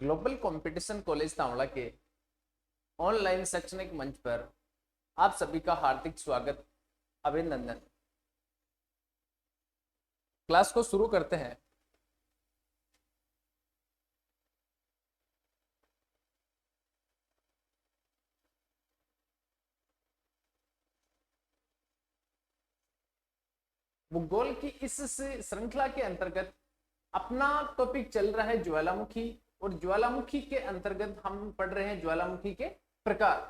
Global competition college तावड़ा के online शैक्षणिक मंच पर आप सभी का हार्दिक स्वागत, अभिनंदन। क्लास को शुरू करते हैं। भूगोल की इस श्रृंखला के अंतर्गत अपना टॉपिक चल रहा है ज्वालामुखी, और ज्वालामुखी के अंतर्गत हम पढ़ रहे हैं ज्वालामुखी के प्रकार।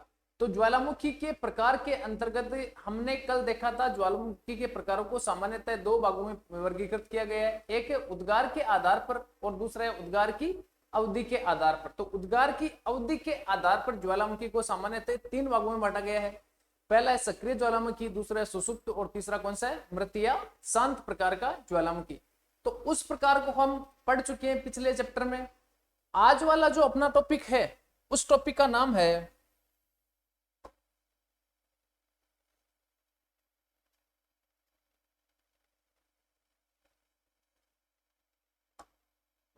तो ज्वालामुखी के प्रकार के अंतर्गत हमने कल देखा था ज्वालामुखी के प्रकारों को सामान्यतः दो भागों में वर्गीकृत किया गया है। एक है उद्गार के आधार पर और दूसरा है उद्गार की अवधि के आधार पर। तो उद्गार की अवधि के आधार पर ज्वालामुखी को सामान्यतः तीन भागों में बांटा गया है। पहला है सक्रिय ज्वालामुखी, दूसरा है सुसुप्त और तीसरा कौन सा है, मृत या शांत प्रकार का ज्वालामुखी। तो उस प्रकार को हम पढ़ चुके हैं पिछले चैप्टर में। आज वाला जो अपना टॉपिक है उस टॉपिक का नाम है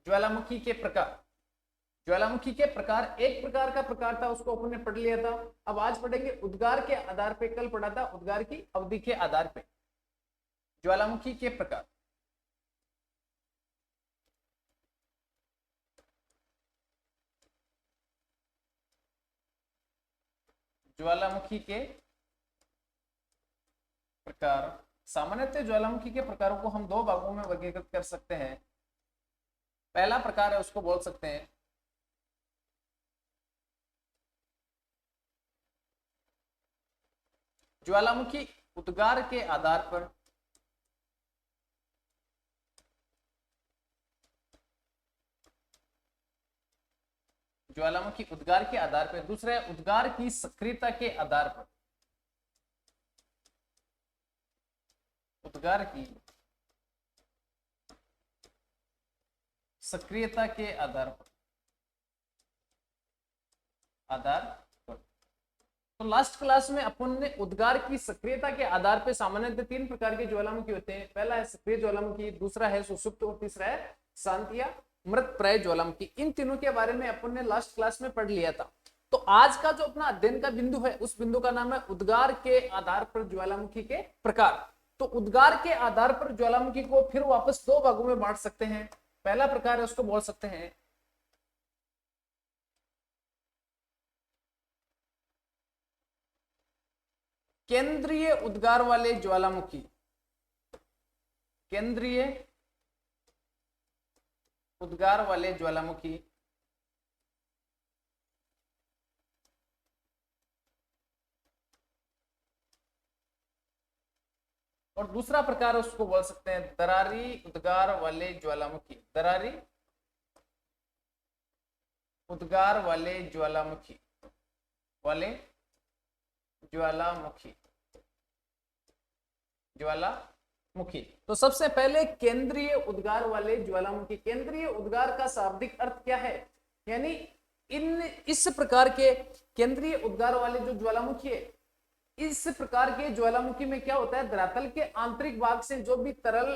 ज्वालामुखी के प्रकार। ज्वालामुखी के प्रकार, एक प्रकार का प्रकार था उसको अपन ने पढ़ लिया था। अब आज पढ़ेंगे उद्गार के आधार पे, कल पढ़ा था उद्गार की अवधि के आधार पे ज्वालामुखी के प्रकार। ज्वालामुखी के प्रकार, सामान्यतः ज्वालामुखी के प्रकारों को हम दो भागों में वर्गीकृत कर सकते हैं। पहला प्रकार है उसको बोल सकते हैं ज्वालामुखी उद्गार के आधार पर ज्वालामुखी उद्गार के आधार पर, दूसरा है उद्गार की सक्रियता के आधार पर। उद्गार की सक्रियता के आधार पर, तो लास्ट क्लास में अपन ने उद्गार की सक्रियता के आधार पर सामान्यतः तीन प्रकार के ज्वालामुखी होते हैं। पहला है सक्रिय ज्वालामुखी, दूसरा है सुसुप्त और तीसरा है शांत या मृत प्राय ज्वालामुखी। इन तीनों के बारे में अपन ने लास्ट क्लास में पढ़ लिया था। तो आज का जो अपना अध्ययन का बिंदु है उस बिंदु का नाम है उद्गार के आधार पर ज्वालामुखी के प्रकार। तो उद्गार के आधार पर ज्वालामुखी को फिर वापस दो भागों में बांट सकते हैं। पहला प्रकार है उसको बोल सकते हैं केंद्रीय उद्गार वाले ज्वालामुखी। केंद्रीय उद्गार वाले ज्वालामुखी, और दूसरा प्रकार उसको बोल सकते हैं दरारी उद्गार वाले ज्वालामुखी। दरारी उद्गार वाले ज्वालामुखी ज्वालामुखी। तो सबसे पहले केंद्रीय उद्गार वाले ज्वालामुखी। केंद्रीय उद्गार का शाब्दिक अर्थ क्या है, यानी इस प्रकार के केंद्रीय उद्गार वाले जो ज्वालामुखी है, इस प्रकार के ज्वालामुखी में क्या होता है, धरातल के आंतरिक भाग से जो भी तरल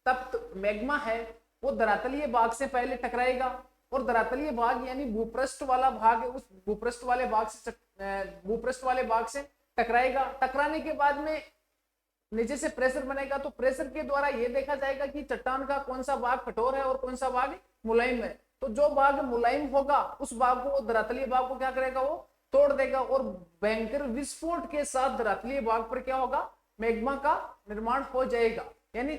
तप्त मैग्मा है वो धरातलीय भाग से पहले टकराएगा, और धरातलीय भाग यानी भूपृष्ठ वाला भाग है, उस भूपृष्ठ वाले भाग से टकराएगा। टकराने के बाद में नीचे से प्रेशर बनेगा, तो प्रेशर के द्वारा ये देखा जाएगा कि चट्टान का कौन सा भाग कठोर है और कौन सा भाग मुलायम है। तो जो भाग मुलायम होगा उस भाग को, धरातलीय भाग को क्या करेगा, वो तोड़ देगा, और भयंकर विस्फोट के साथ धरातलीय भाग पर क्या होगा, मैग्मा का निर्माण हो जाएगा। यानी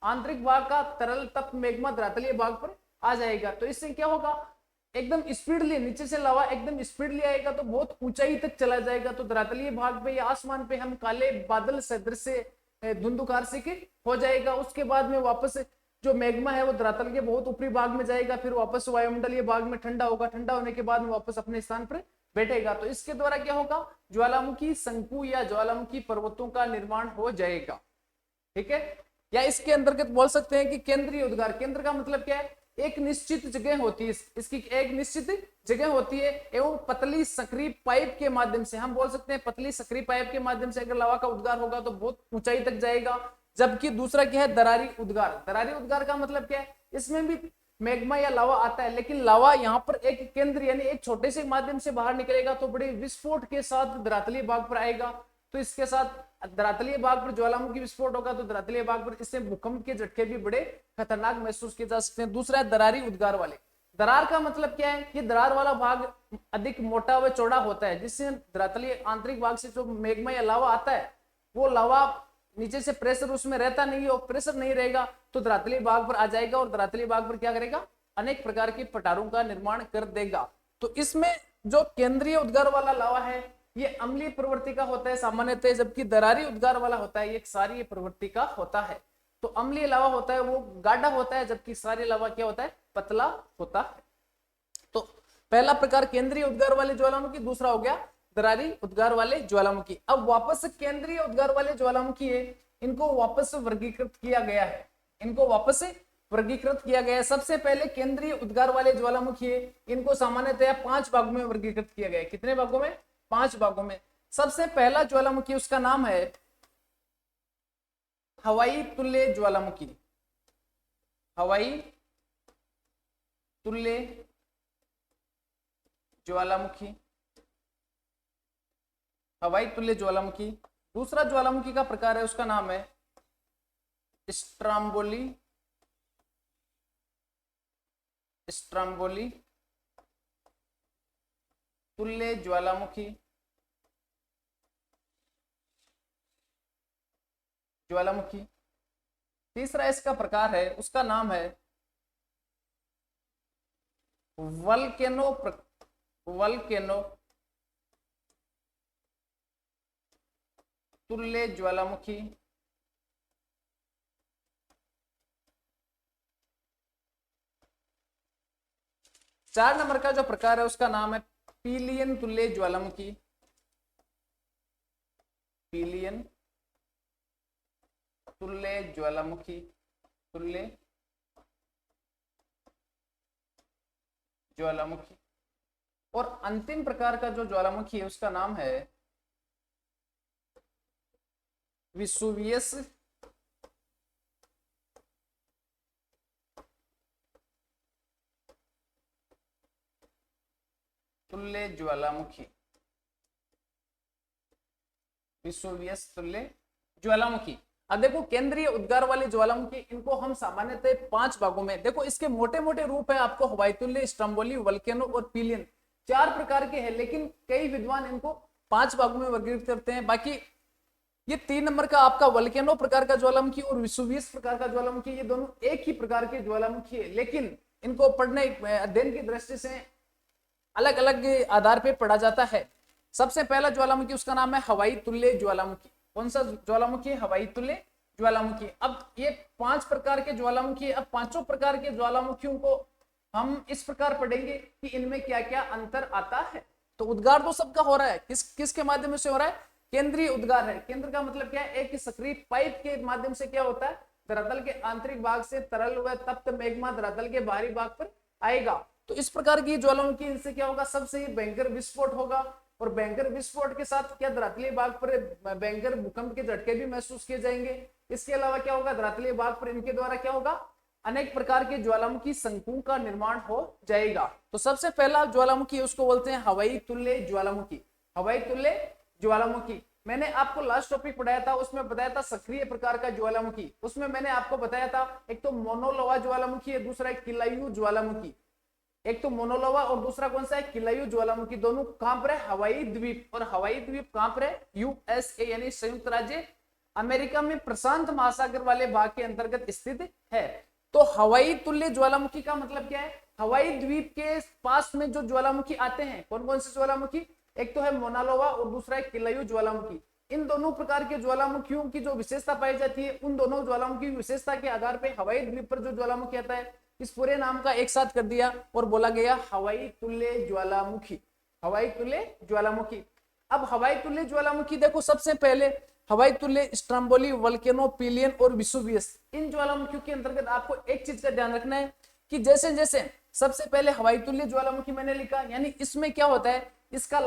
आंतरिक भाग का तरल तप्त मैग्मा धरातलीय भाग पर आ जाएगा। तो इससे क्या होगा, एकदम स्पीडली नीचे से लावा एकदम स्पीडली आएगा तो बहुत ऊंचाई तक चला जाएगा। तो धरातलीय भाग पे या आसमान पे हम काले बादल सदृश से धुंधुकार से हो जाएगा। उसके बाद में वापस जो मैग्मा है वो धरातल के बहुत ऊपरी भाग में जाएगा, फिर वापस वायुमंडलीय भाग में ठंडा होगा, ठंडा होने के बाद में वापस अपने स्थान पर बैठेगा। तो इसके द्वारा क्या होगा, ज्वालामुखी शंकु या ज्वालामुखी पर्वतों का निर्माण हो जाएगा। ठीक है, या इसके अंतर्गत बोल सकते हैं कि केंद्रीय उद्गार, केंद्र का मतलब क्या है, एक निश्चित जगह होती है, इसकी एक निश्चित जगह होती है, एवं पतली सक्रिय पाइप के माध्यम से, हम बोल सकते हैं पतली सक्रिय पाइप के माध्यम से अगर लावा का उद्गार होगा तो बहुत ऊंचाई तक जाएगा। जबकि दूसरा क्या है, दरारी उद्गार। दरारी उद्गार का मतलब क्या है, इसमें भी मैग्मा या लावा आता है, लेकिन लावा यहाँ पर एक केंद्र यानी एक छोटे से माध्यम से बाहर निकलेगा तो बड़े विस्फोट के साथ धरातलीय भाग पर आएगा। तो इसके साथ धरातलीय भाग पर ज्वालामुखी विस्फोट होगा तो धरातलीय भाग पर इससे भूकंप के झटके भी बड़े खतरनाक महसूस किए जा सकते हैं। दूसरा है दरारी उद्गार वाले। दरार का मतलब क्या है कि दरार वाला भाग अधिक मोटा व चौड़ा होता है, जिससे धरातलीय आंतरिक भाग से जो मैग्मा या लावा आता है वो लावा नीचे से प्रेशर उसमें रहता नहीं है, और प्रेशर नहीं रहेगा तो धरातलीय भाग पर आ जाएगा और धरातलीय भाग पर क्या करेगा, अनेक प्रकार की पठारों का निर्माण कर देगा। तो इसमें जो केंद्रीय उद्गार वाला लावा है ये अम्लीय प्रवृत्ति का होता है सामान्यतः, जबकि दरारी उद्गार वाला होता है ये क्षारीय प्रवृत्ति का होता है। तो अम्लीय लावा होता है वो गाढ़ा होता है, जबकि क्षारीय लावा क्या होता है, पतला होता है। तो पहला प्रकार केंद्रीय उद्गार वाले ज्वालामुखी, दूसरा हो गया दरारी उद्गार वाले ज्वालामुखी। अब वापस केंद्रीय उद्गार वाले ज्वालामुखी है, इनको वापस वर्गीकृत किया गया है, इनको वापस वर्गीकृत किया गया है। सबसे पहले केंद्रीय उद्गार वाले ज्वालामुखी है, इनको सामान्यतया 5 भागों में वर्गीकृत किया गया है। कितने भागों में, 5 भागों में। सबसे पहला ज्वालामुखी उसका नाम है हवाई तुल्य ज्वालामुखी। हवाई तुल्य ज्वालामुखी, हवाई तुल्य ज्वालामुखी। दूसरा ज्वालामुखी का प्रकार है उसका नाम है स्ट्राम्बोली, स्ट्राम्बोली तुल्य ज्वालामुखी, ज्वालामुखी। तीसरा इसका प्रकार है उसका नाम है वल्केनो, वल्केनो तुल्य ज्वालामुखी। चार नंबर का जो प्रकार है उसका नाम है पीलियन तुल्य ज्वालामुखी, पीलियन तुल्य ज्वालामुखी, तुल्य ज्वालामुखी। और अंतिम प्रकार का जो ज्वालामुखी है उसका नाम है विसुवियस तुल्य ज्वालामुखी, विसुवियस तुल्य ज्वालामुखी। अब देखो केंद्रीय उद्गार वाले ज्वालामुखी, इनको हम सामान्यतः 5 भागों में, देखो इसके मोटे मोटे रूप है आपको हवाई तुल्य, स्ट्रम्बोली, वल्केनो और पीलियन, 4 प्रकार के हैं, लेकिन कई विद्वान इनको 5 भागों में वर्गीकृत करते हैं। बाकी ये 3 नंबर का आपका वल्केनो प्रकार का ज्वालामुखी और विसुवियस प्रकार का ज्वालामुखी, ये दोनों एक ही प्रकार के ज्वालामुखी है, लेकिन इनको पढ़ने अध्ययन की दृष्टि से अलग अलग आधार पर पढ़ा जाता है। सबसे पहला ज्वालामुखी उसका नाम है हवाई तुल्य ज्वालामुखी। कौन सा ज्वालामुखी? हवाई तुल्य ज्वालामुखी। अब ये 5 प्रकार के ज्वालामुखी, अब 5 प्रकार के ज्वालामुखियों को हम इस प्रकार पढ़ेंगे कि इनमें क्या क्या अंतर आता है। तो उद्गार तो सबका हो रहा है, किसके माध्यम से हो रहा है? केंद्रीय उद्गार है। केंद्र का मतलब क्या है? एक सक्रिय पाइप के माध्यम से क्या होता है, धरातल के आंतरिक भाग से तरल व तप्त मैग्मा धरातल के बाहरी भाग पर आएगा। तो इस प्रकार की ज्वालामुखी, इनसे क्या होगा, सबसे भयंकर विस्फोट होगा, और भयंकर विस्फोट के साथ क्या धरातलीय भाग पर भयंकर भूकंप के झटके भी महसूस किए जाएंगे। इसके अलावा क्या होगा, धरातलीय भाग पर इनके द्वारा क्या होगा, अनेक प्रकार के ज्वालामुखी शंकुओं का निर्माण हो जाएगा। तो सबसे पहला ज्वालामुखी उसको बोलते हैं हवाई तुल्य ज्वालामुखी। हवाई तुल्य ज्वालामुखी मैंने आपको लास्ट टॉपिक पढ़ाया था, उसमें बताया था सक्रिय प्रकार का ज्वालामुखी। उसमें मैंने आपको बताया था एक तो मोनोलोवा ज्वालामुखी है, दूसरा एक किलायु ज्वालामुखी। एक तो मोनोलोवा और दूसरा कौन सा है, किलायु ज्वालामुखी। दोनों कहां पर है? हवाई द्वीप। और हवाई द्वीप कहां पर है? यूएसए यानी संयुक्त राज्य अमेरिका में प्रशांत महासागर वाले भाग के अंतर्गत स्थित है। तो हवाई तुल्य ज्वालामुखी का मतलब क्या है? हवाई द्वीप के पास में जो ज्वालामुखी आते हैं, कौन कौन से ज्वालामुखी? एक तो है मोनालोवा और दूसरा है किलायु ज्वालामुखी। इन दोनों प्रकार के ज्वालामुखियों की जो विशेषता पाई जाती है, उन दोनों ज्वालामुखी विशेषता के आधार पर हवाई द्वीप पर जो ज्वालामुखी आता है, इस पूरे नाम का एक साथ कर दिया और बोला गया हवाई तुल्य ज्वालामुखी। हवाई तुल्य ज्वालामुखी। अब हवाई तुल्य ज्वालामुखी देखो, सबसे पहले हवाई तुल्य, स्ट्रम्बोली, वल्केनो, पीलियन और विसुवियस, इन ज्वालामुखियों के अंतर्गत आपको एक चीज का ध्यान रखना है कि जैसे जैसे सबसे पहले हवाई तुल्य ज्वालामुखी मैंने लिखा, यानी इसमें क्या होता है, इसका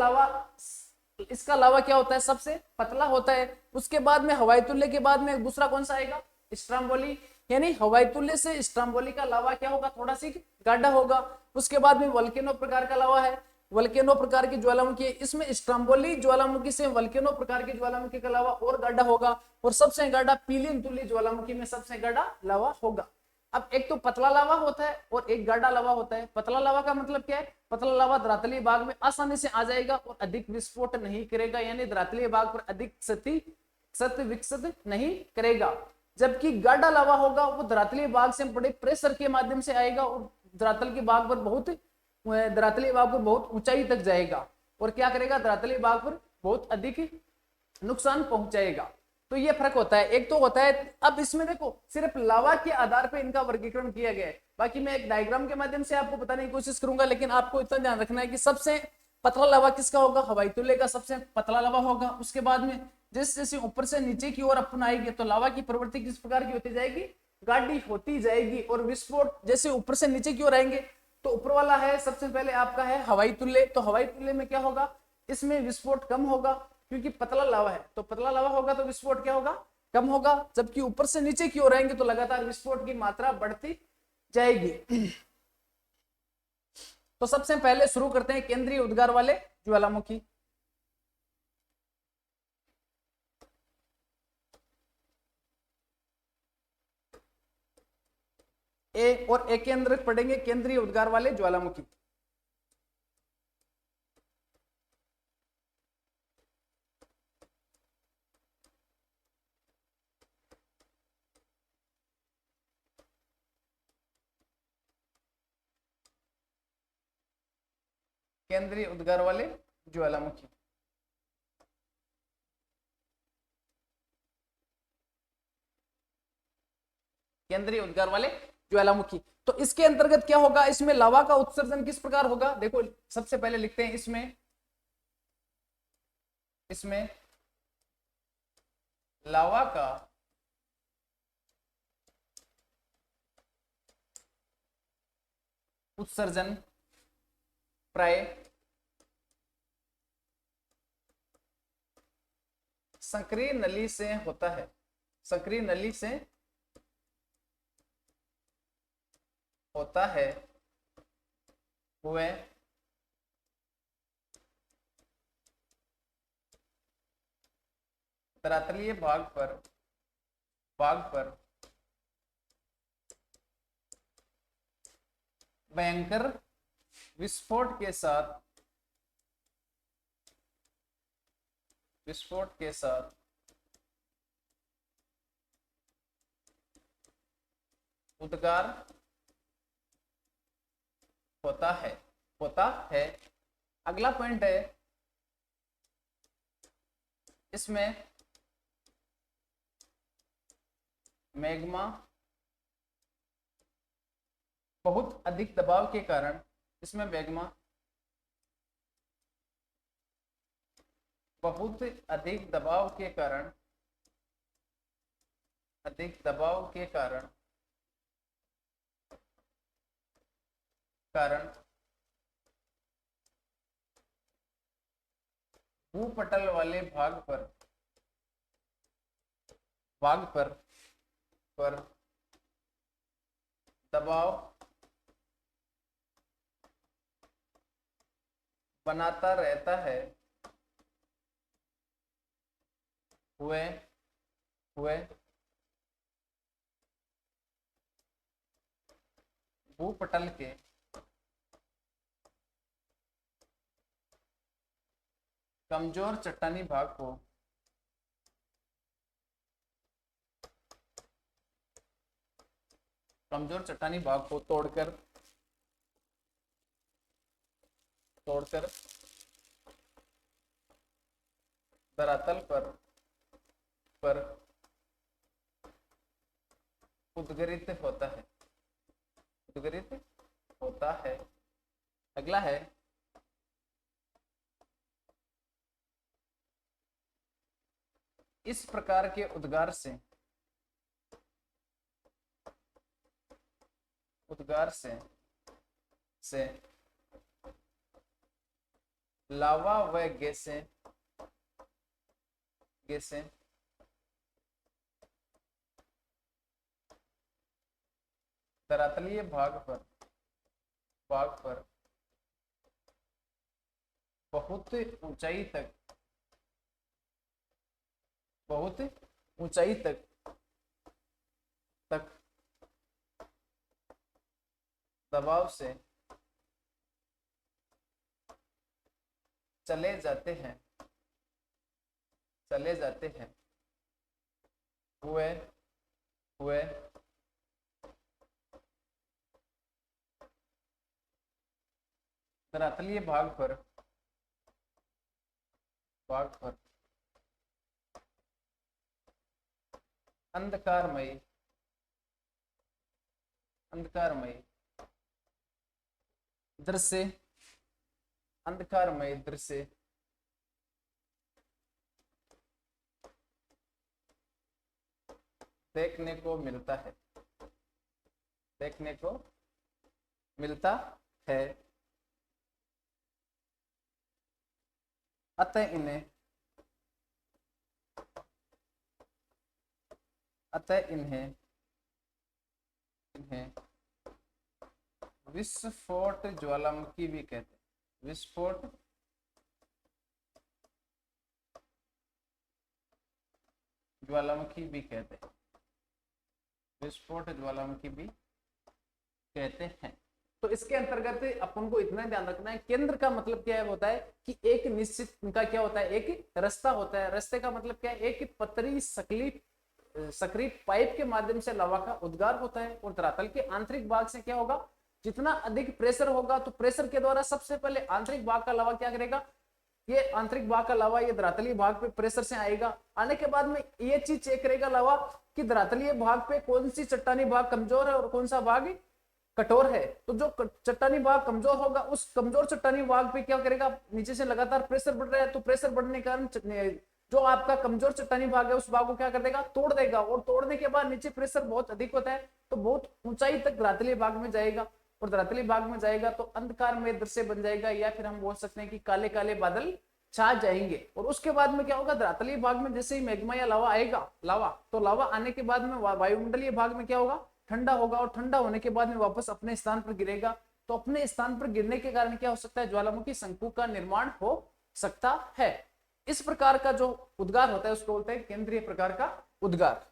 लावा क्या होता है, सबसे पतला होता है। उसके बाद में हवाई तुल्य के बाद में दूसरा कौन सा आएगा? स्ट्रम्बोली। यानी हवाई तुल्य से स्ट्रोम्बोली का लावा क्या होगा, थोड़ा सी गाढ़ा होगा। उसके बाद में वल्केनो प्रकार का लावा है, वल्केनो प्रकार की ज्वालामुखी, इसमें स्ट्रोम्बोली ज्वालामुखी से वल्केनो प्रकार की ज्वालामुखी का लावा और गाढ़ा होगा, और सबसे गाढ़ा पीलियन तुल्य ज्वालामुखी में सबसे गाढ़ा लावा होगा। अब एक तो पतला लावा होता है और एक गाढ़ा लावा होता है। पतला लावा का मतलब क्या है, पतला लावा धरातलीय भाग में आसानी से आ जाएगा और अधिक विस्फोट नहीं करेगा, यानी धरातलीय भाग पर अधिक क्षति विकसित नहीं करेगा। जबकि गाढ़ा लावा होगा वो धरातलीय भाग से बड़े प्रेशर के माध्यम से आएगा और धरातल के भाग पर धरातलीय भाग पर बहुत ऊंचाई तक जाएगा और क्या करेगा, धरातलीय भाग पर बहुत अधिक नुकसान पहुंचाएगा। तो ये फर्क होता है, एक तो होता है। अब इसमें देखो सिर्फ लावा के आधार पर इनका वर्गीकरण किया गया है, बाकी मैं एक डायग्राम के माध्यम से आपको बताने की कोशिश करूंगा, लेकिन आपको इतना ध्यान रखना है कि सबसे पतला लावा किसका होगा, हवाई तुल्य का सबसे पतला लावा होगा। उसके बाद में जैसे जैसे ऊपर से नीचे की ओर अपन आएंगे तो लावा की प्रवृत्ति किस प्रकार की होती जाएगी, गाढ़ी होती जाएगी। और विस्फोट जैसे ऊपर से नीचे की ओर आएंगे तो ऊपर वाला है सबसे पहले आपका है हवाई तुल्य, तो हवाई तुल्य में क्या होगा, इसमें विस्फोट कम होगा क्योंकि पतला लावा है, तो पतला लावा होगा तो विस्फोट क्या होगा, कम होगा। जबकि ऊपर से नीचे की ओर आएंगे तो लगातार विस्फोट की मात्रा बढ़ती जाएगी। तो सबसे पहले शुरू करते हैं केंद्रीय उद्गार वाले ज्वालामुखी। ए और ए के अंदर पढ़ेंगे केंद्रीय उद्गार वाले ज्वालामुखी। केंद्रीय उद्गार वाले ज्वालामुखी, केंद्रीय उद्गार वाले ज्वालामुखी। तो इसके अंतर्गत क्या होगा, इसमें लावा का उत्सर्जन किस प्रकार होगा, देखो सबसे पहले लिखते हैं इसमें लावा का उत्सर्जन प्राय सक्रिय नली से होता है, सक्रिय नली से होता है, हुए धरातलीय भाग पर भयंकर विस्फोट के साथ उद्गार होता है। अगला पॉइंट है, इसमें मैग्मा बहुत अधिक दबाव के कारण, इसमें मैग्मा बहुत अधिक दबाव के कारण भूपटल वाले भाग पर दबाव बनाता रहता है, हुए भूपटल के कमजोर चट्टानी भाग को तोड़कर धरातल पर उद्गरित होता है। अगला है इस प्रकार के उद्गार से लावा व गैसें धरातलीय भाग पर बहुत ऊंचाई तक दबाव से चले जाते हैं हुए धरातलीय भाग पर अंधकारमयी दृश्य देखने को मिलता है। अतः इन्हें विस्फोट ज्वालामुखी भी कहते हैं। विस्फोट ज्वालामुखी भी कहते हैं। तो इसके अंतर्गत अपन को इतना ध्यान रखना है, केंद्र का मतलब क्या होता है कि एक निश्चित उनका क्या होता है, एक रास्ता होता है। रास्ते का मतलब क्या है, एक पतली सक्रिय पाइप के माध्यम से लावा का उद्गार होता है। और धरातल के आंतरिक भाग से क्या होगा, जितना अधिक प्रेशर होगा तो प्रेशर के द्वारा सबसे पहले आंतरिक भाग का लावा क्या करेगा, ये आंतरिक भाग का लावा ये धरातलीय भाग पे प्रेशर से आएगा। आने के बाद में ये चीज चेक करेगा लावा कि धरातलीय भाग पे कौन सी चट्टानी भाग कमजोर है और कौन सा भाग कठोर है। तो जो चट्टानी भाग कमजोर होगा उस कमजोर चट्टानी भाग पे क्या करेगा, नीचे से लगातार प्रेशर बढ़ रहा है तो प्रेशर बढ़ने के कारण जो आपका कमजोर चट्टानी भाग है उस भाग को क्या कर देगा, तोड़ देगा। और तोड़ने के बाद नीचे प्रेशर बहुत अधिक होता है तो बहुत ऊंचाई तक धरातलीय भाग में जाएगा। और धरातलीय भाग में जाएगा तो अंधकार में दृश्य बन जाएगा, या फिर हम बोल सकते हैं कि काले काले बादल छा जाएंगे। और उसके बाद में क्या होगा, धरातलीय भाग में जैसे ही मैग्मा या लावा आएगा, तो लावा आने के बाद में वायुमंडलीय भाग में क्या होगा, ठंडा होगा। और ठंडा होने के बाद में वापस अपने स्थान पर गिरेगा। तो अपने स्थान पर गिरने के कारण क्या हो सकता है, ज्वालामुखी शंकु का निर्माण हो सकता है। इस प्रकार का जो उद्गार होता है उसको बोलते हैं केंद्रीय प्रकार का उद्गार।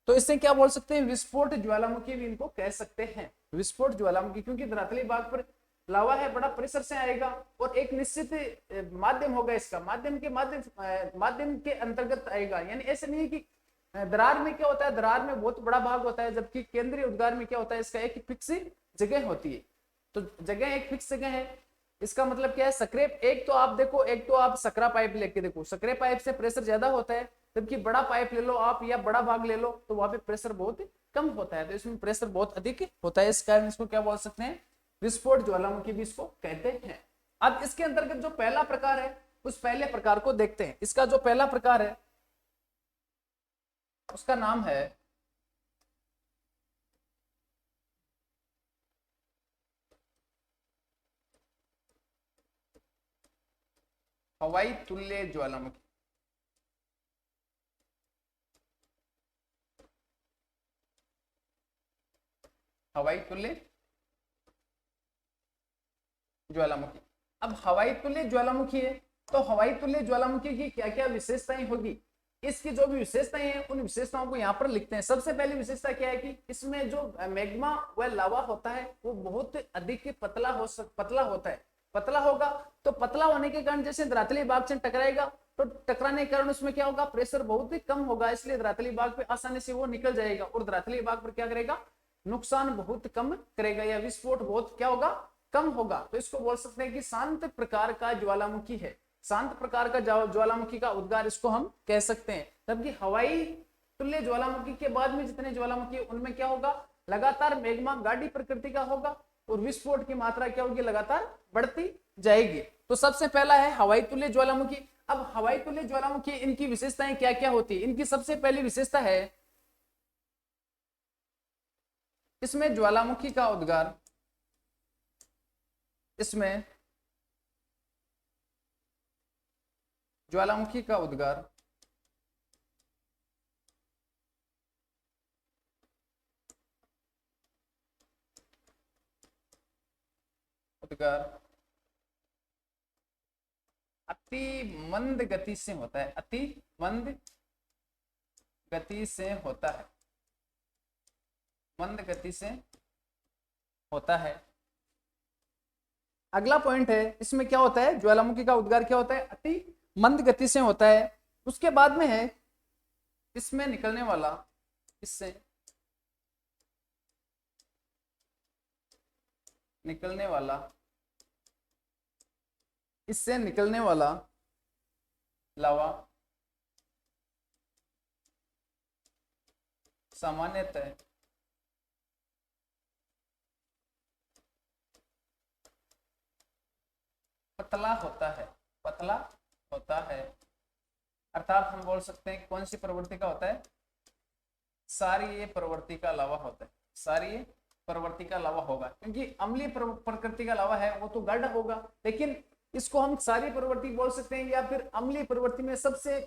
तो इससे क्या बोल सकते हैं, विस्फोट ज्वालामुखी भी इनको कह सकते हैं। विस्फोट ज्वालामुखी क्योंकि धरातलीय भाग पर लावा है, बड़ा प्रेशर से आएगा और एक निश्चित माध्यम होगा, इसका माध्यम के अंतर्गत आएगा। यानी ऐसे नहीं है कि दरार में क्या होता है, दरार में बहुत बड़ा भाग होता है, जबकि केंद्रीय उद्गार में क्या होता है, इसका एक फिक्स जगह होती है। तो जगह एक फिक्स जगह है, इसका मतलब क्या है, सक्रिय एक तो आप सकरा पाइप लेके देखो, सक्रिय पाइप से प्रेशर ज्यादा होता है, जबकि बड़ा पाइप ले लो आप या बड़ा भाग ले लो तो वहां पे प्रेशर बहुत कम होता है। तो इसमें प्रेशर बहुत अधिक होता है, इस कारण इसको क्या बोल सकते हैं, विस्फोट ज्वालामुखी भी इसको कहते हैं। अब इसके अंतर्गत जो पहला प्रकार है उस पहले प्रकार को देखते हैं। इसका जो पहला प्रकार है उसका नाम है हवाई तुल्य ज्वालामुखी। हवाई तुल्य ज्वालामुखी। अब हवाई तुल्य ज्वालामुखी है तो हवाई तुल्य ज्वालामुखी की क्या क्या विशेषताएं होगी, इसकी जो भी विशेषताएं हैं उन विशेषताओं को यहाँ पर लिखते हैं। सबसे पहली विशेषता क्या है कि इसमें जो मैग्मा व लावा होता है वो बहुत अधिक पतला होता है। पतला होगा तो पतला होने के कारण जैसे धरातलीय भाग से टकराएगा तो टकराने के कारण उसमें क्या होगा, प्रेशर बहुत ही कम होगा, इसलिए धरातलीय भाग पे आसानी से वो निकल जाएगा और धरातलीय भाग पर क्या करेगा, नुकसान बहुत कम करेगा या विस्फोट बहुत क्या होगा, कम होगा। तो इसको बोल सकते हैं कि शांत प्रकार का ज्वालामुखी है। शांत प्रकार का ज्वालामुखी का उद्गार इसको हम कह सकते हैं। जबकि हवाई तुल्य ज्वालामुखी के बाद में जितने ज्वालामुखी उनमें क्या होगा, लगातार मैग्मा गाढ़ी प्रकृति का होगा और विस्फोट की मात्रा क्या होगी, लगातार बढ़ती जाएगी। तो सबसे पहला है हवाई तुल्य ज्वालामुखी। अब हवाई तुल्य ज्वालामुखी इनकी विशेषताएं क्या क्या होती है, इनकी सबसे पहली विशेषता है इसमें ज्वालामुखी का उद्गार, इसमें ज्वालामुखी का उद्गार उद्गार अति मंद गति से होता है, अति मंद गति से होता है, मंद गति से होता है। अगला पॉइंट है, इसमें क्या होता है, ज्वालामुखी का उद्गार क्या होता है, अति मंद गति से होता है। उसके बाद में है इसमें निकलने वाला, इससे निकलने वाला, इससे निकलने वाला लावा सामान्यतः पतला होता है, पतला होता है। अर्थात हम बोल सकते हैं कौन सी प्रवृत्ति का होता है, क्षारीय प्रवृत्ति का लावा होता है, क्षारीय प्रवृत्ति का लावा होगा, क्योंकि अम्लीय प्रकृति का लावा है वो तो गाढ़ा होगा, लेकिन इसको हम क्षारीय प्रवृत्ति बोल सकते हैं, या फिर अम्लीय प्रवृत्ति में सबसे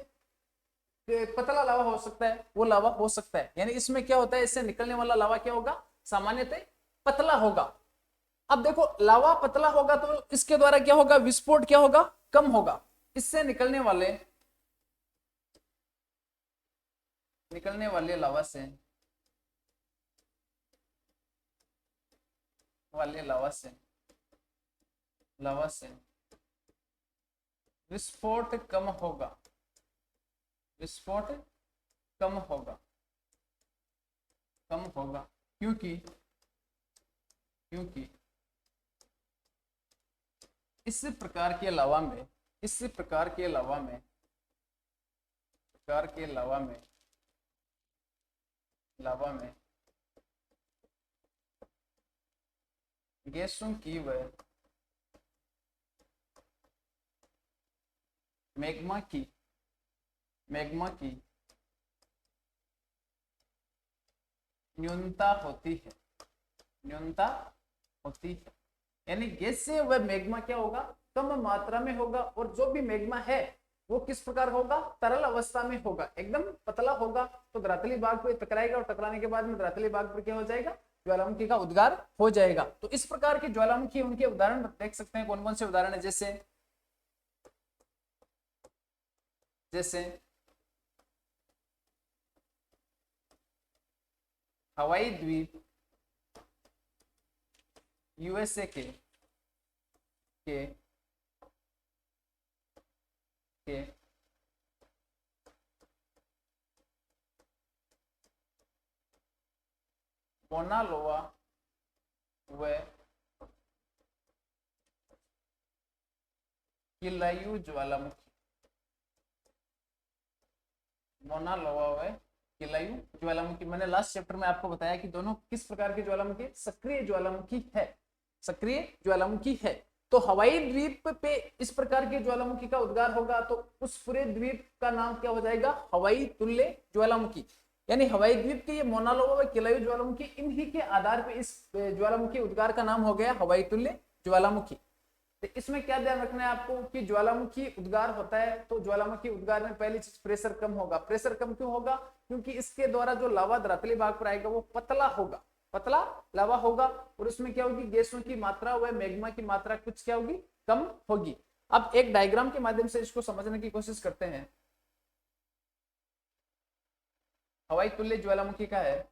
पतला लावा हो सकता है, वो लावा हो सकता है। यानी इसमें क्या होता है, इससे निकलने वाला लावा क्या होगा, सामान्यतः पतला होगा। अब देखो लावा पतला होगा तो इसके द्वारा क्या होगा, विस्फोट क्या होगा, कम होगा। इससे निकलने वाले लावा से विस्फोट कम होगा, विस्फोट कम होगा, कम होगा, क्योंकि इस प्रकार के लावा में, इस प्रकार के लावा में, लावा में गैसों की व मैग्मा की न्यूनता होती है, न्यूनता होती है। यानी गैस से वह मैग्मा क्या होगा, कम मात्रा में होगा, और जो भी मैग्मा है वो किस प्रकार होगा, तरल अवस्था में होगा, एकदम पतला होगा। तो धरातली भाग पे टकराएगा और टकराने के बाद में धरातली भाग पर क्या हो जाएगा, ज्वालामुखी का उद्गार हो जाएगा। तो इस प्रकार के ज्वालामुखी उनके उदाहरण देख सकते हैं, कौन कौन से उदाहरण है, जैसे हवाई द्वीप यूएसए के मोना लोवा व किलायू ज्वालामुखी, मोना लोवा व किलायू ज्वालामुखी। मैंने लास्ट चैप्टर में आपको बताया कि दोनों किस प्रकार की ज्वालामुखी, सक्रिय ज्वालामुखी है, सक्रिय ज्वालामुखी है। तो हवाई द्वीप पे इस प्रकार के ज्वालामुखी का उद्गार होगा तो उस पूरे द्वीप का नाम क्या हो जाएगा, हवाई तुल्य ज्वालामुखी। यानी हवाई द्वीप के ये मोना लोवा व किलायू ज्वालामुखी, इन्हीं के आधार पे इस ज्वालामुखी उद्गार का नाम हो गया हवाई तुल्य ज्वालामुखी। तो इसमें क्या ध्यान रखना है आपको कि ज्वालामुखी उद्गार होता है तो ज्वालामुखी उद्गार में पहली चीज प्रेशर कम होगा। प्रेशर कम क्यों होगा, क्योंकि इसके द्वारा जो लावा धरातली भाग पर आएगा वो पतला होगा, पतला लावा होगा, और उसमें क्या होगी, गैसों की मात्रा व मैग्मा की मात्रा कुछ क्या होगी, कम होगी। अब एक डायग्राम के माध्यम से इसको समझने की कोशिश करते हैं। हवाई तुल्य ज्वालामुखी का है,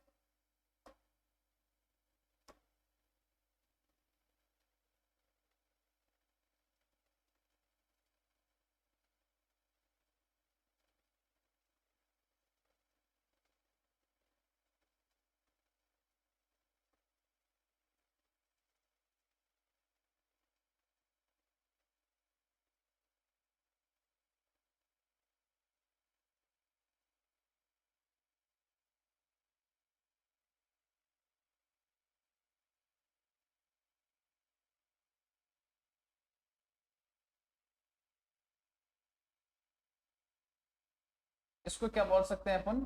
इसको क्या बोल सकते हैं अपन,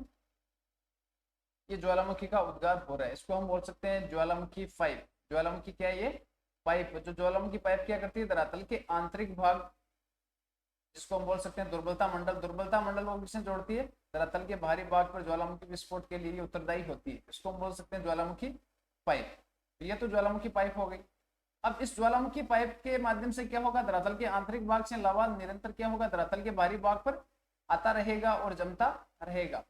ये ज्वालामुखी का उद्गार हो रहा है, इसको हम बोल सकते हैं ज्वालामुखी पाइप। ज्वालामुखी क्या है, ये पाइप। जो ज्वालामुखी पाइप क्या करती है, धरातल के आंतरिक भाग, जिसको हम बोल सकते हैं दुर्बलता मंडल, दुर्बलता मंडल को किससे जोड़ती है, धरातल के बाहरी भाग पर ज्वालामुखी विस्फोट के लिए उत्तरदायी होती है, इसको हम बोल सकते हैं ज्वालामुखी पाइप। ये तो ज्वालामुखी पाइप हो गई। अब इस ज्वालामुखी पाइप के माध्यम से क्या होगा, धरातल के आंतरिक भाग से लावा निरंतर क्या होगा, धरातल के बाहरी भाग पर आता रहेगा और जमता रहेगा।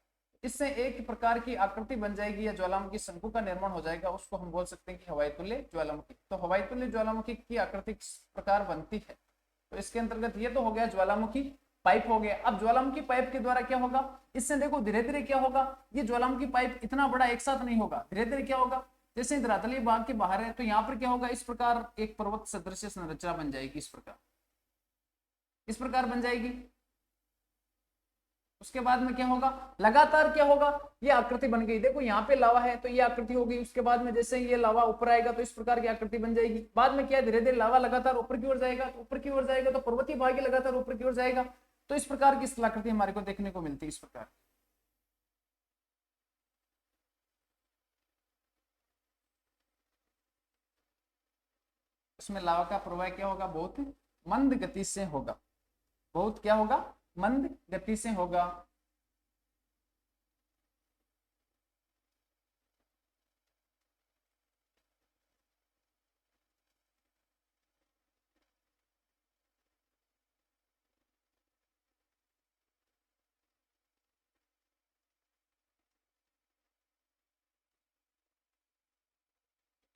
इससे एक प्रकार की आकृति बन जाएगी या ज्वालामुखी शंकु का निर्माण हो जाएगा, उसको हम बोल सकते हैं कि हवाई तुल्य ज्वालामुखी। तो हवाई तुल्य ज्वालामुखी की आकृति किस प्रकार बनती है, तो इसके अंतर्गत ये तो हो गया ज्वालामुखी पाइप हो गया। अब ज्वालामुखी पाइप के द्वारा क्या होगा, इससे देखो धीरे धीरे क्या होगा, ये ज्वालामुखी पाइप इतना बड़ा एक साथ नहीं होगा, धीरे धीरे क्या होगा, जैसे धरातलीय भाग के बाहर है तो यहाँ पर क्या होगा, इस प्रकार एक पर्वत सदृश संरचना बन जाएगी, इस प्रकार बन जाएगी। उसके बाद में क्या होगा, लगातार क्या होगा, ये आकृति बन गई। देखो यहाँ पे लावा है तो ये आकृति होगी, उसके बाद में जैसे ये लावा ऊपर आएगा तो इस प्रकार की आकृति बन जाएगी। बाद में क्या धीरे धीरे लावा लगातार ऊपर की ओर जाएगा, तो ऊपर की ओर जाएगा तो पर्वतीय भाग लगातार ऊपर की ओर जाएगा, तो इस प्रकार की स्थलाकृति हमारे को देखने को मिलती है। इस प्रकार इसमें लावा का प्रवाह क्या होगा, बहुत मंद गति से होगा, बहुत क्या होगा, मंद गति से होगा।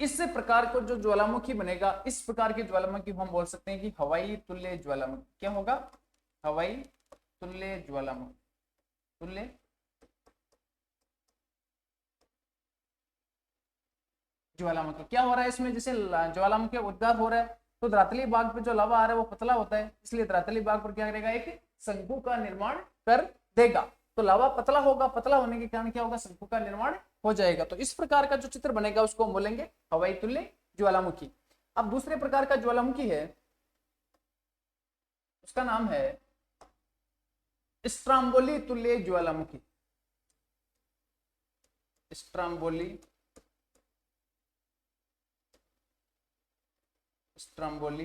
इस प्रकार को जो ज्वालामुखी बनेगा, इस प्रकार की ज्वालामुखी हम बोल सकते हैं कि हवाई तुल्य ज्वालामुखी। क्या होगा, हवाई तुल्य ज्वालामुखी, तुल्य ज्वालामुखी। क्या हो रहा है इसमें, जैसे ज्वालामुखी उद्गार हो रहा है तो धरातलीय भाग पे जो लावा आ रहा है वो पतला होता है, इसलिए धरातलीय भाग पर क्या करेगा, एक शंकु का निर्माण कर देगा। तो लावा पतला होगा, पतला होने के कारण क्या होगा, शंकु का निर्माण हो जाएगा। तो इस प्रकार का जो चित्र बनेगा उसको हम बोलेंगे हवाई तुल्य ज्वालामुखी। अब दूसरे प्रकार का ज्वालामुखी है, उसका नाम है स्ट्राम्बोली तुल्य ज्वालामुखी। स्ट्राम्बोली स्ट्राम्बोली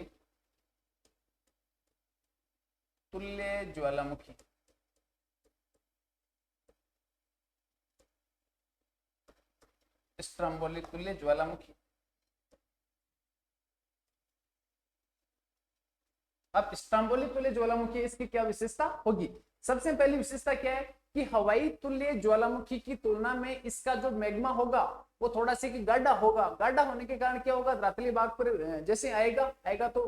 तुल्य ज्वालामुखी। स्ट्राम्बोली तुल्य ज्वालामुखी। अब स्ट्राम्बोली तुल्य ज्वालामुखी, इसकी क्या विशेषता होगी, सबसे पहली विशेषता क्या है कि हवाई तुल्य ज्वालामुखी की तुलना में इसका जो मैग्मा होगा वो थोड़ा सा गाढ़ा होगा। गाढ़ा होने के कारण क्या होगा, धरातलीय भाग पर जैसे आएगा तो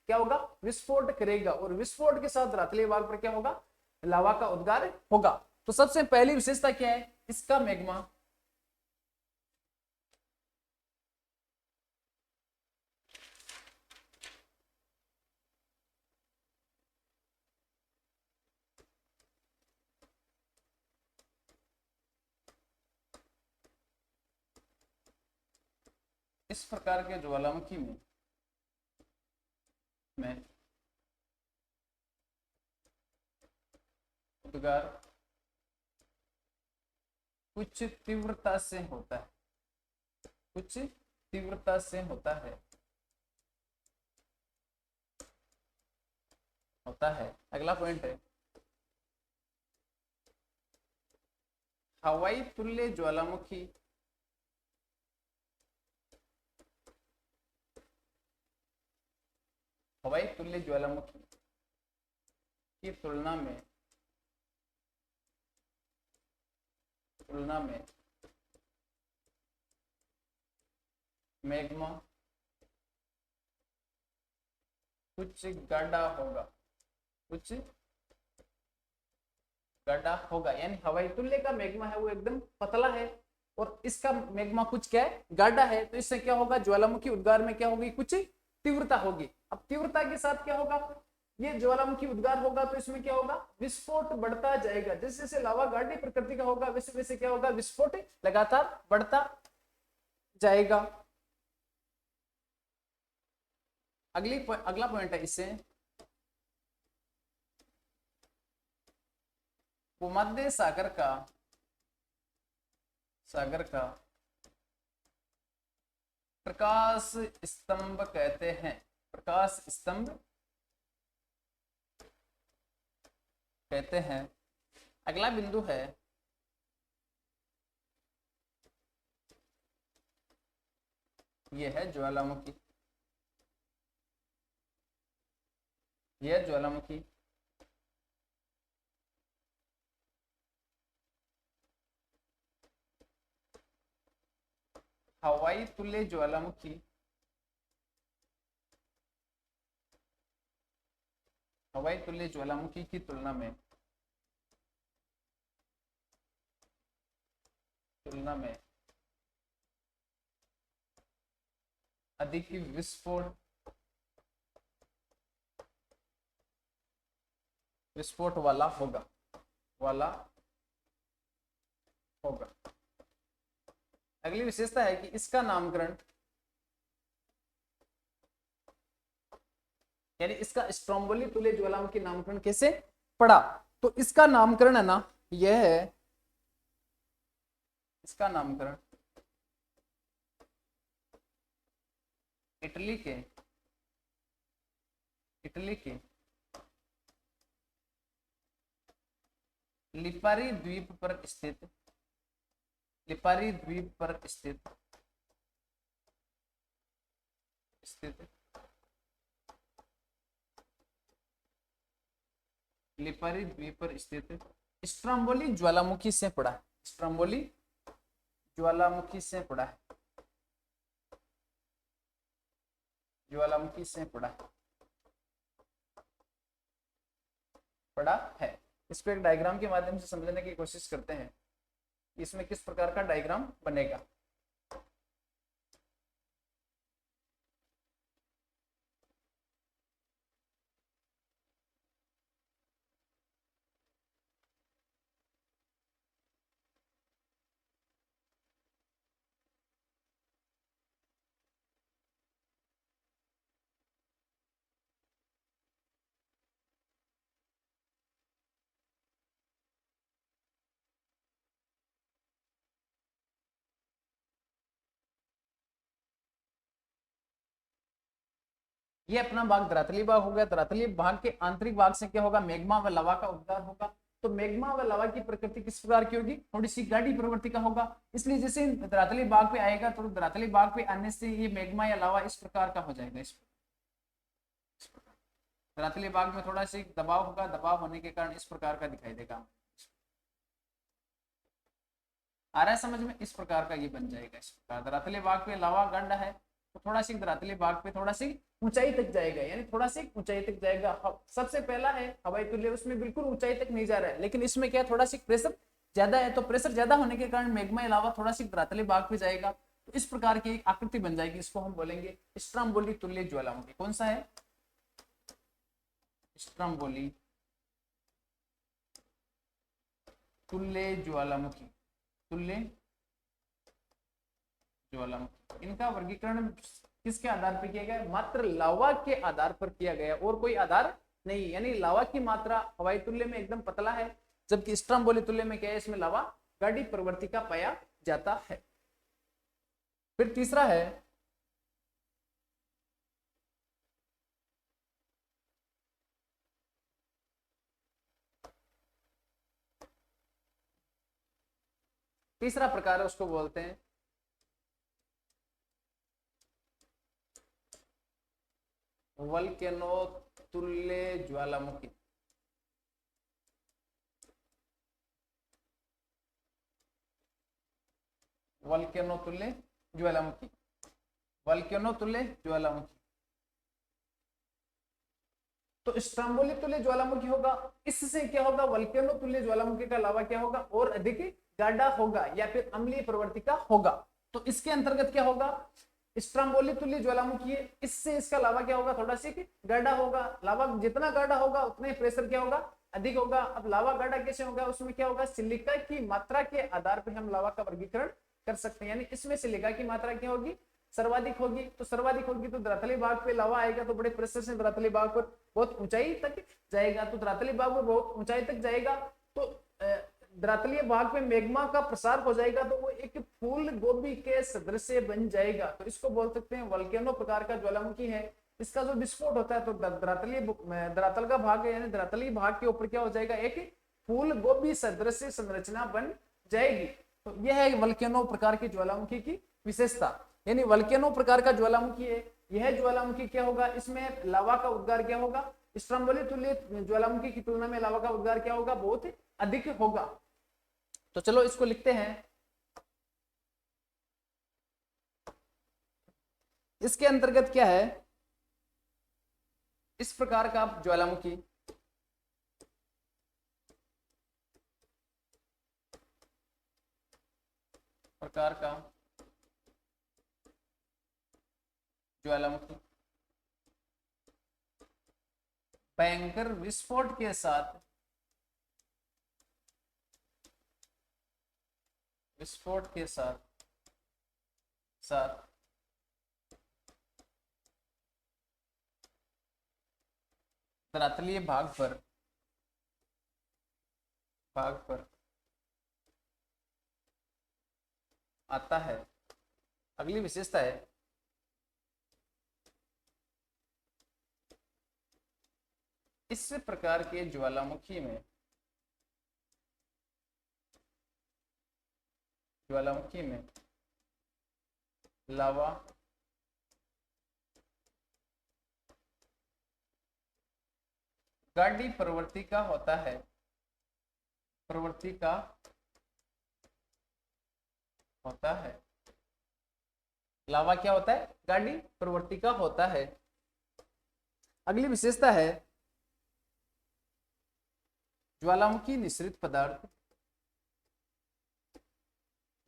क्या होगा, विस्फोट करेगा, और विस्फोट के साथ धरातलीय भाग पर क्या होगा, लावा का उद्गार होगा। तो सबसे पहली विशेषता क्या है, इसका मैग्मा इस प्रकार के ज्वालामुखी में उद्गार कुछ तीव्रता से होता है, कुछ तीव्रता से होता है। अगला पॉइंट है हवाई तुल्य ज्वालामुखी हवाई तुल्य ज्वालामुखी की तुलना में मैग्मा कुछ गाढ़ा होगा, यानी हवाई तुल्य का मैग्मा है वो एकदम पतला है और इसका मैग्मा कुछ क्या है, गाढ़ा है। तो इससे क्या होगा, ज्वालामुखी उद्गार में क्या होगी, कुछ तीव्रता होगी। अब तीव्रता के साथ क्या होगा, ये ज्वालामुखी उद्गार होगा तो इसमें क्या होगा, विस्फोट बढ़ता जाएगा। जैसे जैसे लावा गाढ़ी प्रकृति का होगा वैसे वैसे क्या होगा, विस्फोट लगातार बढ़ता जाएगा। अगला पॉइंट है इससे भूमध्य सागर का प्रकाश स्तंभ कहते हैं, प्रकाश स्तंभ कहते हैं। अगला बिंदु है यह है ज्वालामुखी। यह ज्वालामुखी हवाई तुल्य ज्वालामुखी हवाई तुल्य ज्वालामुखी की तुलना में अधिक विस्फोट वाला होगा अगली विशेषता है कि इसका नामकरण, यानी इसका स्ट्रोम्बोली तुल्य ज्वालामुखी नामकरण कैसे पड़ा, तो इसका नामकरण है ना, यह है इसका नामकरण इटली के लिपारी द्वीप पर स्थित लिपारी द्वीप पर स्थित स्ट्रोम्बोली ज्वालामुखी से पड़ा है। स्ट्रोम्बोली ज्वालामुखी से पड़ा है पड़ा है। इसको एक डायग्राम के माध्यम से समझने की कोशिश करते हैं, इसमें किस प्रकार का डायग्राम बनेगा। ये अपना भाग धरातली भाग हो गया। धरातली भाग के आंतरिक भाग से क्या होगा, मैग्मा व लावा का उद्गार होगा। तो मैग्मा व लावा की प्रकृति किस प्रकार की होगी, थोड़ी सी गाढ़ी प्रवृत्ति का होगा। इसलिए जैसे धरातली भाग पे आएगा तो धरातली भाग पे आने से ये मैग्मा या लावा इस प्रकार का हो जाएगा। इस प्रकार धरातली भाग में थोड़ा सी दबाव होगा, दबाव होने के कारण इस प्रकार का दिखाई देगा। आ रहा है समझ में, इस प्रकार का ये बन जाएगा। इस प्रकार धरातली भाग पे लावा गंड है तो थोड़ा सी धरातली भाग पे थोड़ा सी ऊंचाई तक जाएगा, यानी थोड़ा सी ऊंचाई तक जाएगा। सबसे पहला है हवाई तुल्य, उसमें बिल्कुल ऊंचाई तक नहीं जा रहा है, लेकिन इसमें क्या थोड़ा सी प्रेशर ज्यादा है, तो प्रेशर ज्यादा होने के कारण मैग्मा अलावा थोड़ा सी धरातली भाग पे जाएगा। तो इस प्रकार की एक आकृति बन जाएगी, इसको हम बोलेंगे स्ट्रोम्बोली तुल्य ज्वालामुखी। कौन सा है, स्ट्रोम्बोली तुल्य ज्वालामुखी। इनका वर्गीकरण किसके आधार पर किया गया, मात्र लावा के आधार पर किया गया, और कोई आधार नहीं। यानी लावा की मात्रा हवाई तुल्य में एकदम पतला है, जबकि स्ट्रोम्बोली तुल्य में क्या है, इसमें लावा गाढ़ी प्रवृत्ति का पाया जाता है। फिर तीसरा है तीसरा प्रकार है, उसको बोलते हैं वल्केनो तुल्य ज्वालामुखी। वल्केनो तुल्य ज्वालामुखी, वल्केनो तुल्य ज्वालामुखी। तो स्ट्रोम्बोली तुल्य ज्वालामुखी होगा, इससे क्या होगा, वल्केनो तुल्य ज्वालामुखी का लावा क्या होगा, और अधिक गाढ़ा होगा या फिर अम्लीय प्रवृत्ति का होगा। तो इसके अंतर्गत क्या होगा, स्ट्रोम्बोली तुल्य ज्वालामुखी है, इससे इसका लावा क्या होगा, थोड़ा सी गाढ़ा होगा। लावा जितना गाढ़ा होगा उतना ही प्रेशर क्या होगा, अधिक होगा। अब लावा गाढ़ा कैसे होगा, उसमें क्या होगा, सिलिका की मात्रा के आधार पर हम लावा का वर्गीकरण कर सकते हैं। यानी इसमें सिलिका की मात्रा क्या होगी, सर्वाधिक होगी। तो सर्वाधिक होगी तो धरातली भाग पे लावा आएगा तो बड़े प्रेशर से धरातली भाग पर बहुत ऊंचाई तक जाएगा। तो धरातली भाग में बहुत ऊंचाई तक जाएगा तो धरातलीय भाग में मैग्मा का प्रसार हो जाएगा, तो वो एक फूल गोभी के सदृश बन जाएगा। तो इसको बोल सकते हैं वल्केनो प्रकार का ज्वालामुखी है। इसका जो विस्फोट होता है तो धरातल का भाग है, यानी धरातलीय भाग के ऊपर क्या हो जाएगा, एक फूल गोभी सदृश संरचना बन जाएगी। तो यह है वल्केनो प्रकार की ज्वालामुखी की विशेषता। यानी वल्केनो प्रकार का ज्वालामुखी है, यह ज्वालामुखी क्या होगा, इसमें लावा का उद्गार क्या होगा, स्ट्रम्बोली तुल्य ज्वालामुखी की तुलना में लावा का उद्गार क्या होगा, बहुत अधिक होगा। तो चलो इसको लिखते हैं। इसके अंतर्गत क्या है, इस प्रकार का ज्वालामुखी प्रकार का ज्वालामुखी भयंकर विस्फोट के साथ साथ धरातलीय भाग पर आता है। अगली विशेषता है इस प्रकार के ज्वालामुखी में लावा गाड़ी प्रवृत्ति का होता है, लावा क्या होता है, गाड़ी प्रवृत्ति का होता है। अगली विशेषता है ज्वालामुखी निःसृत पदार्थ,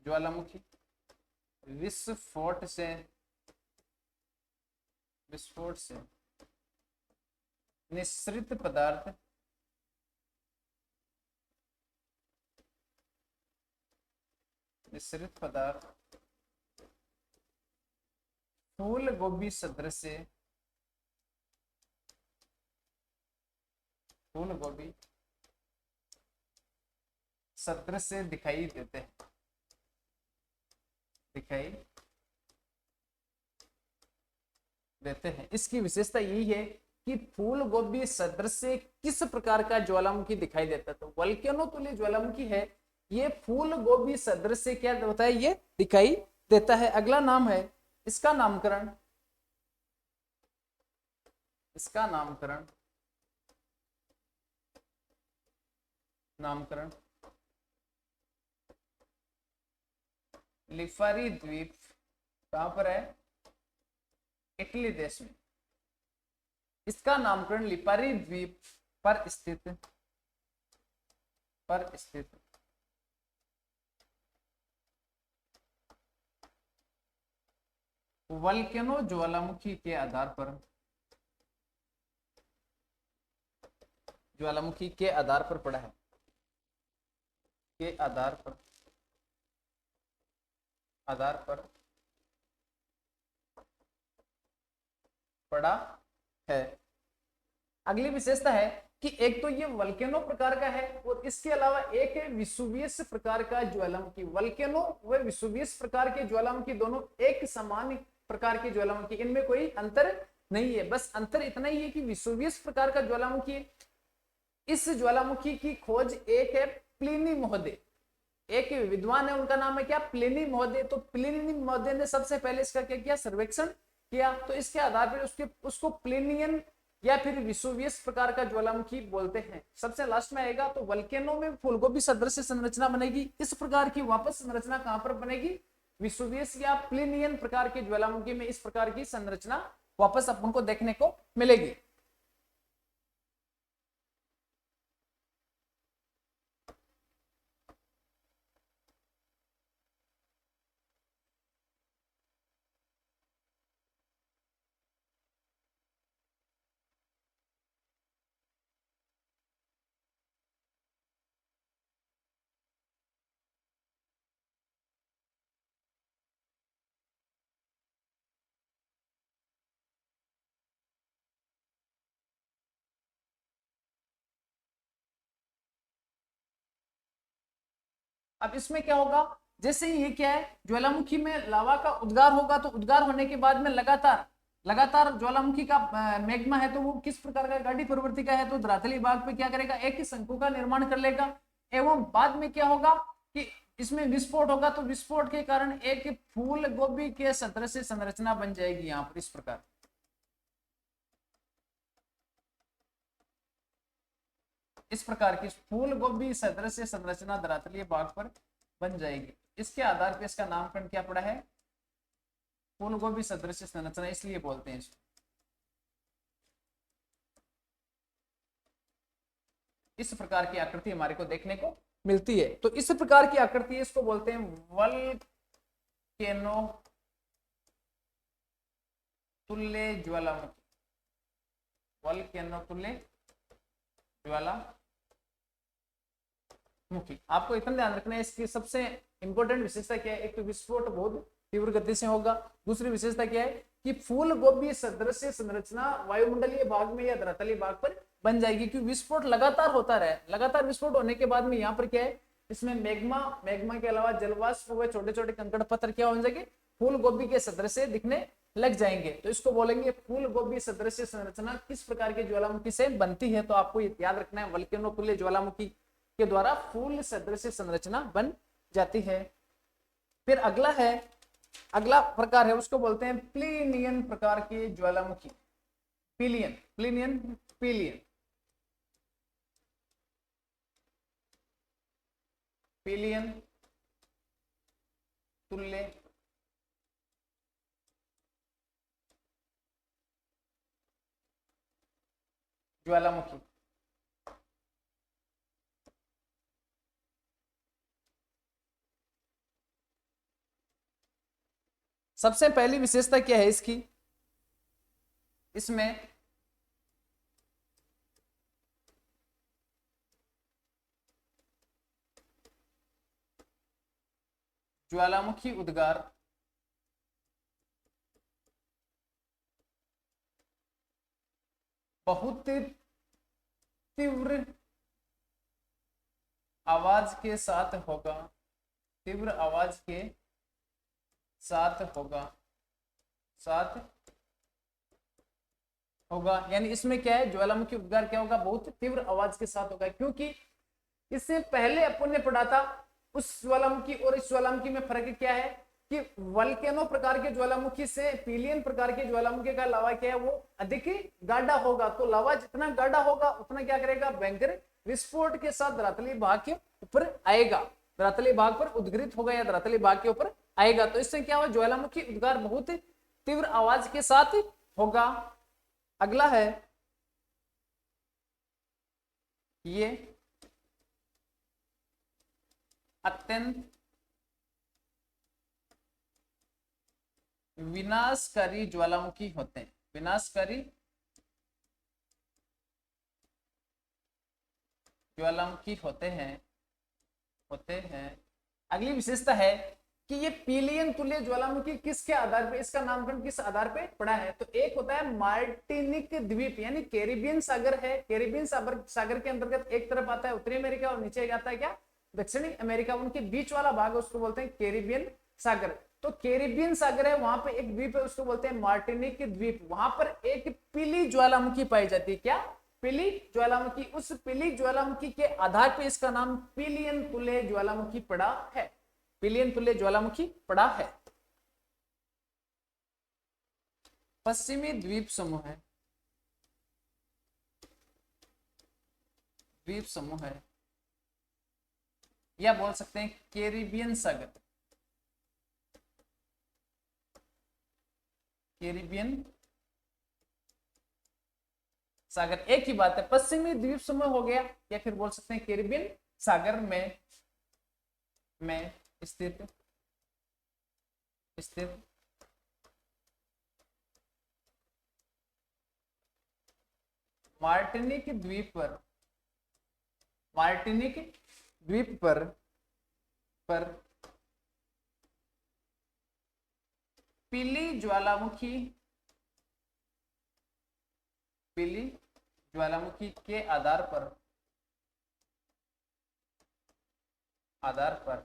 ज्वालामुखी विस्फोट से निःसृत पदार्थ फूल गोभी सदृश से दिखाई देते हैं। इसकी विशेषता यही है कि फूल गोभी सदृश से किस प्रकार का ज्वालामुखी दिखाई देता है। तो वल्केनो तुल्य ज्वालामुखी है, ये फूल गोभी सदृश से क्या होता है, ये दिखाई देता है। अगला नाम है इसका नामकरण लिफारी द्वीप कहां पर है, इटली देश में। इसका नामकरण लिपारी द्वीप पर स्थित वल्केनो ज्वालामुखी के आधार पर पड़ा है, पड़ा है। अगली विशेषता है कि एक तो ये वल्केनो प्रकार का है और इसके अलावा एक है विसुवियस प्रकार का ज्वालामुखी। वल्केनो व विसुवियस प्रकार के ज्वालामुखी दोनों एक समान प्रकार के ज्वालामुखी, इनमें कोई अंतर नहीं है। बस अंतर इतना ही है कि विसुवियस प्रकार का ज्वालामुखी, इस ज्वालामुखी की खोज एक है प्लिनी महोदय, एक विद्वान है, उनका नाम है क्या, प्लिनी महोदय। तो प्लिनी महोदय ने सबसे पहले इसका क्या किया, सर्वेक्षण किया। तो इसके आधार पर उसको प्लिनियन या फिर विसुवियस प्रकार का ज्वालामुखी बोलते हैं। सबसे लास्ट में आएगा तो वल्केनो में फूलगोभी सदृश संरचना बनेगी। इस प्रकार की वापस संरचना कहां पर बनेगी, विसुवियस या प्लिनियन प्रकार के ज्वालामुखी में इस प्रकार की संरचना वापस अपन को देखने को मिलेगी। अब इसमें क्या होगा, जैसे ये क्या है, ज्वालामुखी में लावा का उद्गार होगा तो उद्गार होने के बाद में लगातार ज्वालामुखी का मैग्मा है तो वो किस प्रकार का, गाढ़ी प्रवृत्ति का है, तो धरातली भाग पे क्या करेगा, एक ही शंकु का निर्माण कर लेगा। एवं बाद में क्या होगा कि इसमें विस्फोट होगा, तो विस्फोट के कारण एक फूल गोभी के सदृश संरचना बन जाएगी यहाँ पर इस प्रकार। इस प्रकार की फूल गोभी सदृश संरचना धरातलीय भाग पर बन जाएगी। इसके आधार पर इसका नामकरण क्या पड़ा है? फूल गोभी सदृश संरचना इसलिए बोलते हैं इसको। इस प्रकार की आकृति हमारे को देखने को मिलती है। तो इस प्रकार की आकृति इसको बोलते हैं वल्केनो तुल्य ज्वालामुखी। वल्केनो तुल्य ज्वालामुखी। आपको इतना ध्यान रखना है, इसकी सबसे इंपॉर्टेंट विशेषता क्या है? एक तो विस्फोट बहुत तीव्र गति से होगा। दूसरी विशेषता क्या है कि फूल गोभी सदृश संरचना वायुमंडलीय भाग में या धरातलीय भाग पर बन जाएगी, क्योंकि विस्फोट लगातार होता रहे। लगातार विस्फोट होने के बाद में यहाँ पर क्या है, इसमें मैग्मा के अलावा जलवाष्प हुए छोटे छोटे कंकड़ पत्थर क्या हो जाएंगे? फूल गोभी के सदृश दिखने लग जाएंगे। तो इसको बोलेंगे फूल गोभी सदृश संरचना किस प्रकार के ज्वालामुखी से बनती है। तो आपको याद रखना है वल्केनो तुल्य ज्वालामुखी के द्वारा फूल सदृश संरचना बन जाती है। फिर अगला प्रकार है, उसको बोलते हैं प्लीनियन प्रकार के ज्वालामुखी। प्लीनियन तुल्य ज्वालामुखी। सबसे पहली विशेषता क्या है इसकी? इसमें ज्वालामुखी उद्गार बहुत तीव्र आवाज के साथ होगा। तीव्र आवाज के साथ होगा। यानी इसमें क्या है, ज्वालामुखी उद्गार क्या होगा? बहुत तीव्र आवाज के साथ होगा। क्योंकि इससे पहले अपन ने पढ़ा था उस ज्वालामुखी और इस ज्वालामुखी में फर्क क्या है कि वल्केनो प्रकार के ज्वालामुखी से पीलियन प्रकार के ज्वालामुखी का लावा क्या है, वो अधिक गाढ़ा होगा। तो लावा जितना गाढ़ा होगा उतना क्या करेगा? भयंकर विस्फोट के साथ धरातलीय भाग के ऊपर आएगा, धरातलीय भाग पर उद्गित होगा या धरातलीय भाग के ऊपर आएगा। तो इससे क्या होगा? ज्वालामुखी उद्गार बहुत तीव्र आवाज के साथ होगा। अगला है ये अत्यंत विनाशकारी ज्वालामुखी होते हैं। विनाशकारी ज्वालामुखी होते हैं। अगली विशेषता है कि ये पीलियन तुल्य ज्वालामुखी किसके आधार पे, इसका नामकरण किस आधार पे पड़ा है? तो एक होता है मार्टिनिक द्वीप, यानी कैरिबियन सागर है। कैरिबियन सागर के अंतर्गत एक तरफ आता है उत्तरी अमेरिका और नीचे आता है क्या? दक्षिणी अमेरिका। उनके बीच वाला भाग उसको बोलते हैं कैरिबियन सागर। तो कैरिबियन सागर है, वहां पे एक द्वीप है उसको बोलते हैं मार्टिनिक द्वीप। वहां पर एक पीली ज्वालामुखी पाई जाती है। क्या? पीली ज्वालामुखी। उस पीली ज्वालामुखी के आधार पे इसका नाम पीलियन तुल्य ज्वालामुखी पड़ा है। पीलियन तुल्य ज्वालामुखी पड़ा है। पश्चिमी द्वीप समूह है, या बोल सकते हैं कैरिबियन सागर। कैरिबियन सागर एक ही बात है, पश्चिमी द्वीप समूह हो गया, या फिर बोल सकते हैं कैरिबियन सागर में स्थित मार्टिनिक द्वीप पर पीली ज्वालामुखी के आधार पर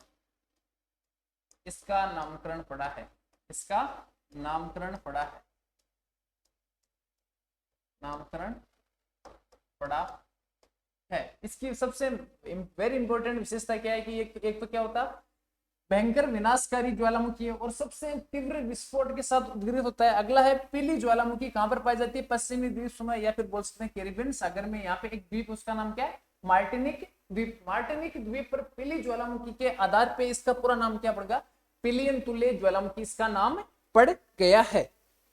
इसका नामकरण पड़ा है। नामकरण पड़ा है। इसकी सबसे वेरी इंपॉर्टेंट विशेषता क्या है कि एक तो क्या होता है, भयंकर विनाशकारी ज्वालामुखी है और सबसे तीव्र विस्फोट के साथ उद्गित होता है। अगला है पीली ज्वालामुखी, कहां पर पाई जाती है? पश्चिमी द्वीप समूह, या फिर बोल सकते हैं कैरिबियन सागर में। यहाँ पे एक द्वीप, उसका नाम क्या है? मार्टिनिक द्वीप। मार्टिनिक द्वीप पर पीली ज्वालामुखी के आधार पे इसका पूरा नाम क्या पड़ेगा, पिलियन तुल्य ज्वालामुखी इसका नाम पड़ गया है।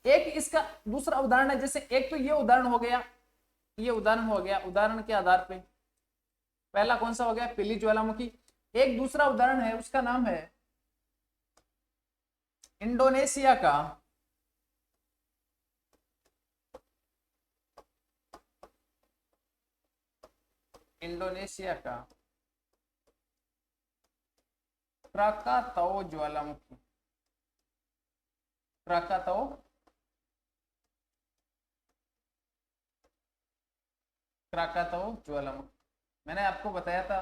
एक इसका दूसरा उदाहरण है, जैसे एक तो ये उदाहरण हो गया, ये उदाहरण हो गया, उदाहरण के आधार पे पहला कौन सा हो गया, पीली ज्वालामुखी। एक दूसरा उदाहरण है, उसका नाम है इंडोनेशिया का क्राकाताओ ज्वालामुखी। क्राकाताओ ज्वालामुखी मैंने आपको बताया था,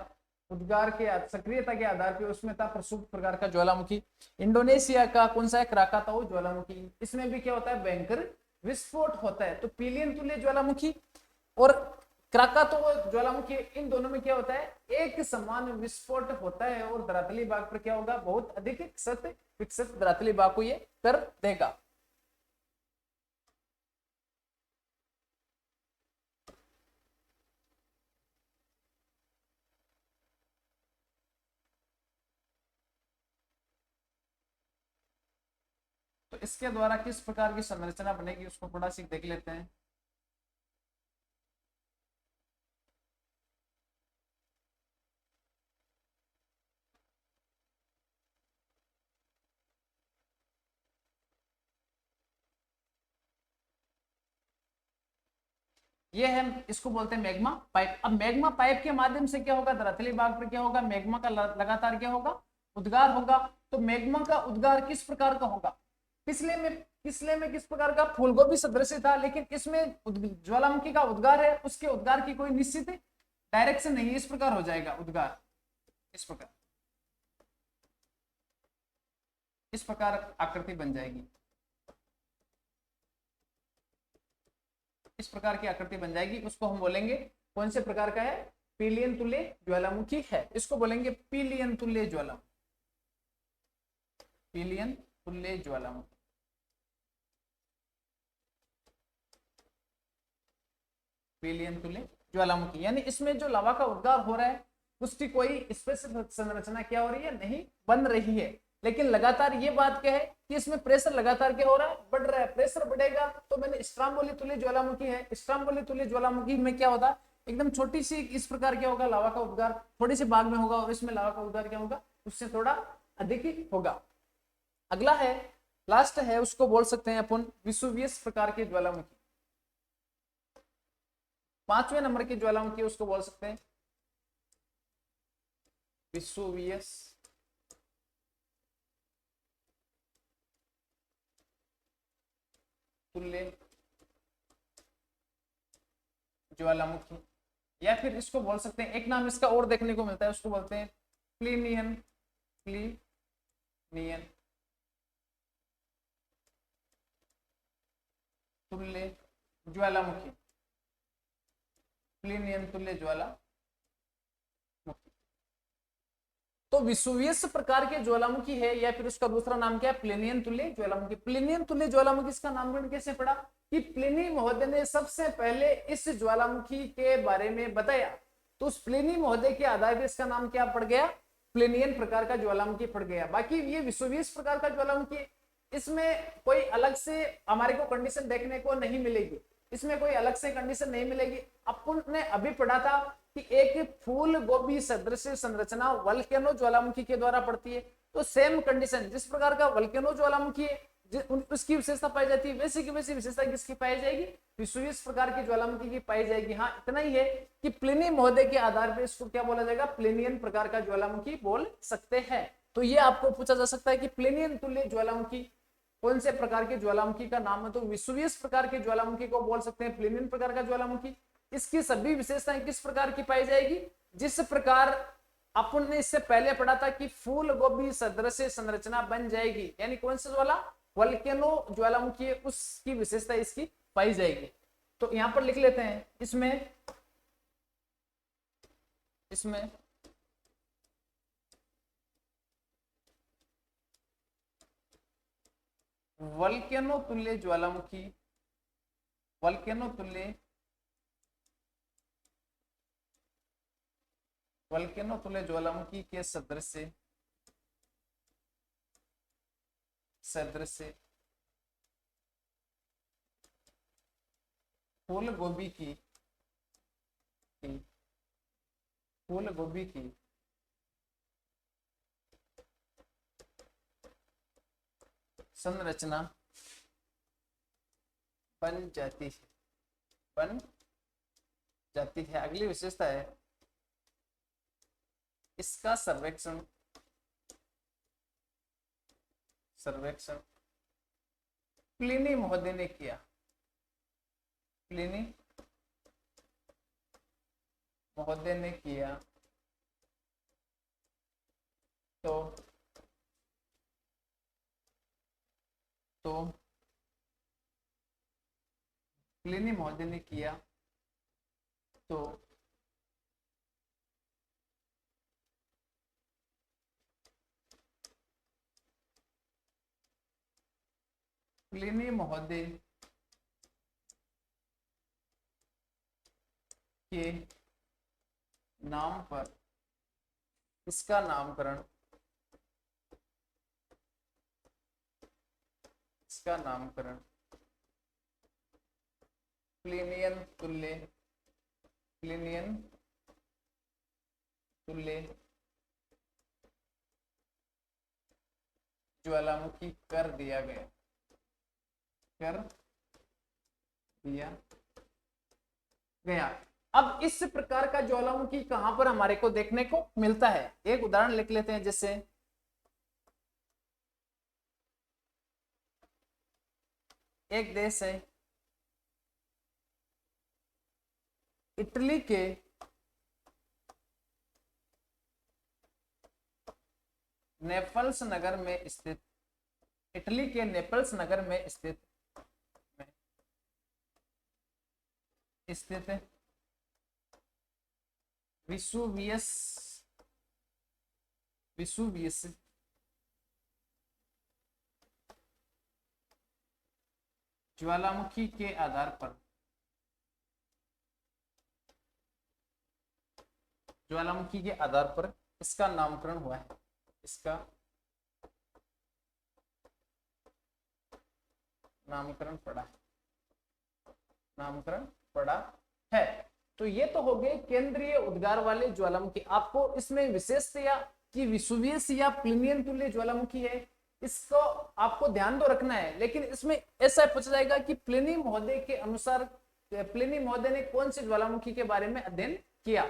उद्गार के सक्रियता के आधार पर उसमें था प्रसुप्त प्रकार का ज्वालामुखी। इंडोनेशिया का कौन सा है, क्राकाताओ ज्वालामुखी। इसमें भी क्या होता है, भयंकर विस्फोट होता है। तो पिलियन तुल्य ज्वालामुखी और क्राकातोव ज्वालामुखी, इन दोनों में क्या होता है, एक समान विस्फोट होता है और धरातली भाग पर क्या होगा, बहुत अधिक विकसित धरातली भाग को ये कर देगा। तो इसके द्वारा किस प्रकार की संरचना बनेगी उसको थोड़ा सी देख लेते हैं। ये है, इसको बोलते हैं मैग्मा पाइप। अब मैग्मा पाइप के माध्यम से क्या होगा, धरातली भाग पर क्या होगा, मैग्मा का लगातार क्या होगा, उद्गार होगा। तो मैग्मा का उद्गार किस प्रकार का होगा, पिछले में किस प्रकार का, फूलगोभी सदृश था, लेकिन इसमें ज्वालामुखी का उद्गार है, उसके उद्गार की कोई निश्चित डायरेक्शन नहीं है। इस प्रकार हो जाएगा उद्गार, इस प्रकार आकृति बन जाएगी, इस प्रकार की आकृति बन जाएगी। उसको हम बोलेंगे कौन से प्रकार का है, पिलियन तुल्य ज्वालामुखी है। इसको बोलेंगे पिलियन तुल्य ज्वालामुखी, पिलियन तुल्य ज्वालामुखी। पिलियन तुल्य ज्वालामुखी यानी इसमें जो लावा का उद्गार हो रहा है उसकी कोई स्पेसिफिक संरचना क्या हो रही है, नहीं बन रही है। लेकिन लगातार ये बात क्या है कि इसमें प्रेशर लगातार क्या हो रहा है, बढ़ रहा है। प्रेशर बढ़ेगा तो मैंने स्ट्राम्बोली तुल्य ज्वालामुखी है, स्ट्राम्बोली तुल्य ज्वालामुखी में क्या होता है, एकदम छोटी सी इस प्रकार क्या होगा, लावा का उद्गार थोड़ी सी भाग में होगा और इसमें लावा का उद्गार क्या होगा, उससे थोड़ा अधिक ही होगा। अगला है, लास्ट है, उसको बोल सकते हैं अपन विसुवियस प्रकार के ज्वालामुखी। 5वें नंबर की ज्वालामुखी उसको बोल सकते हैं विसुवियस तुल्य ज्वालामुखी, या फिर इसको बोल सकते हैं, एक नाम इसका और देखने को मिलता है, उसको बोलते हैं प्लिनियन तुल्य ज्वालामुखी, प्लिनियन तुल्य ज्वालामुखी। तो विसुवियस प्रकार के ज्वालामुखी है, या फिर उसका दूसरा नाम क्या है, प्लिनियन तुल्य ज्वालामुखी। प्लिनियन तुल्य ज्वालामुखी इसका नामकरण कैसे पड़ा, कि प्लिनी महोदय ने सबसे पहले इस ज्वालामुखी के बारे में बताया। तो उस प्लिनी महोदय के आधार पर इसका नाम क्या पड़ गया, प्लिनियन प्रकार का ज्वालामुखी पड़ गया। बाकी ये विसुवियस प्रकार का ज्वालामुखी, इसमें कोई अलग से हमारे को कंडीशन देखने को नहीं मिलेगी, इसमें कोई अलग से कंडीशन नहीं मिलेगी। अपन ने अभी पढ़ा था कि एक फूल गोभी सदृश संरचना वल्केनो ज्वालामुखी के द्वारा पड़ती है। तो सेम कंडीशन, जिस प्रकार का वल्केनो ज्वालामुखी है उसकी विशेषता पाई जाती है, वैसी की वैसी विशेषता किसकी पाई जाएगी, विसुवियस प्रकार की ज्वालामुखी की पाई जाएगी। हाँ इतना ही है कि प्लिनी महोदय के आधार पर इसको क्या बोला जाएगा, प्लिनियन प्रकार का ज्वालामुखी बोल सकते हैं। तो ये आपको पूछा जा सकता है कि प्लिनियन तुल्य ज्वालामुखी कौन से प्रकार के ज्वालामुखी का नाम है, तो विसुवियस प्रकार के ज्वालामुखी को बोल सकते हैं प्लिनियन प्रकार का ज्वालामुखी। इसकी सभी विशेषताएं किस प्रकार की पाई जाएगी, जिस प्रकार अपन ने इससे पहले पढ़ा था कि फूल गोभी सदृश संरचना बन जाएगी, यानी कौन सा ज्वाला, वल्केनो ज्वालामुखी, उसकी विशेषता इसकी पाई जाएगी। तो यहां पर लिख लेते हैं, इसमें वल्केनो तुल्य ज्वालामुखी, वल्केनो तुल्य वल्केनो तुल्य ज्वालामुखी के सदृश फूल गोभी की संरचना बन जाती है। अगली विशेषता है इसका सर्वेक्षण प्लिनी महोदय ने किया। प्लिनी महोदय ने किया तो प्लिनी महोदय ने किया तो प्लिनी महोदय के नाम पर इसका नामकरण प्लिनियन तुल्य ज्वालामुखी कर दिया गया। अब इस प्रकार का ज्वालामुखी कहां पर हमारे को देखने को मिलता है, एक उदाहरण लिख लेते हैं। जैसे एक देश है इटली के नेपल्स नगर में स्थित विसुवियस ज्वालामुखी के आधार पर इसका नामकरण हुआ है। इसका नामकरण पड़ा है। तो ये तो हो गए केंद्रीय उद्गार वाले ज्वालामुखी। आपको इसमें विशेषता कि विसुवियस या प्लिनियन तुल्य ज्वालामुखी है, इसको आपको ध्यान तो रखना है। लेकिन इसमें ऐसा पूछा जाएगा कि प्लिनी महोदय के अनुसार प्लिनी महोदय ने कौन से ज्वालामुखी के बारे में अध्ययन किया,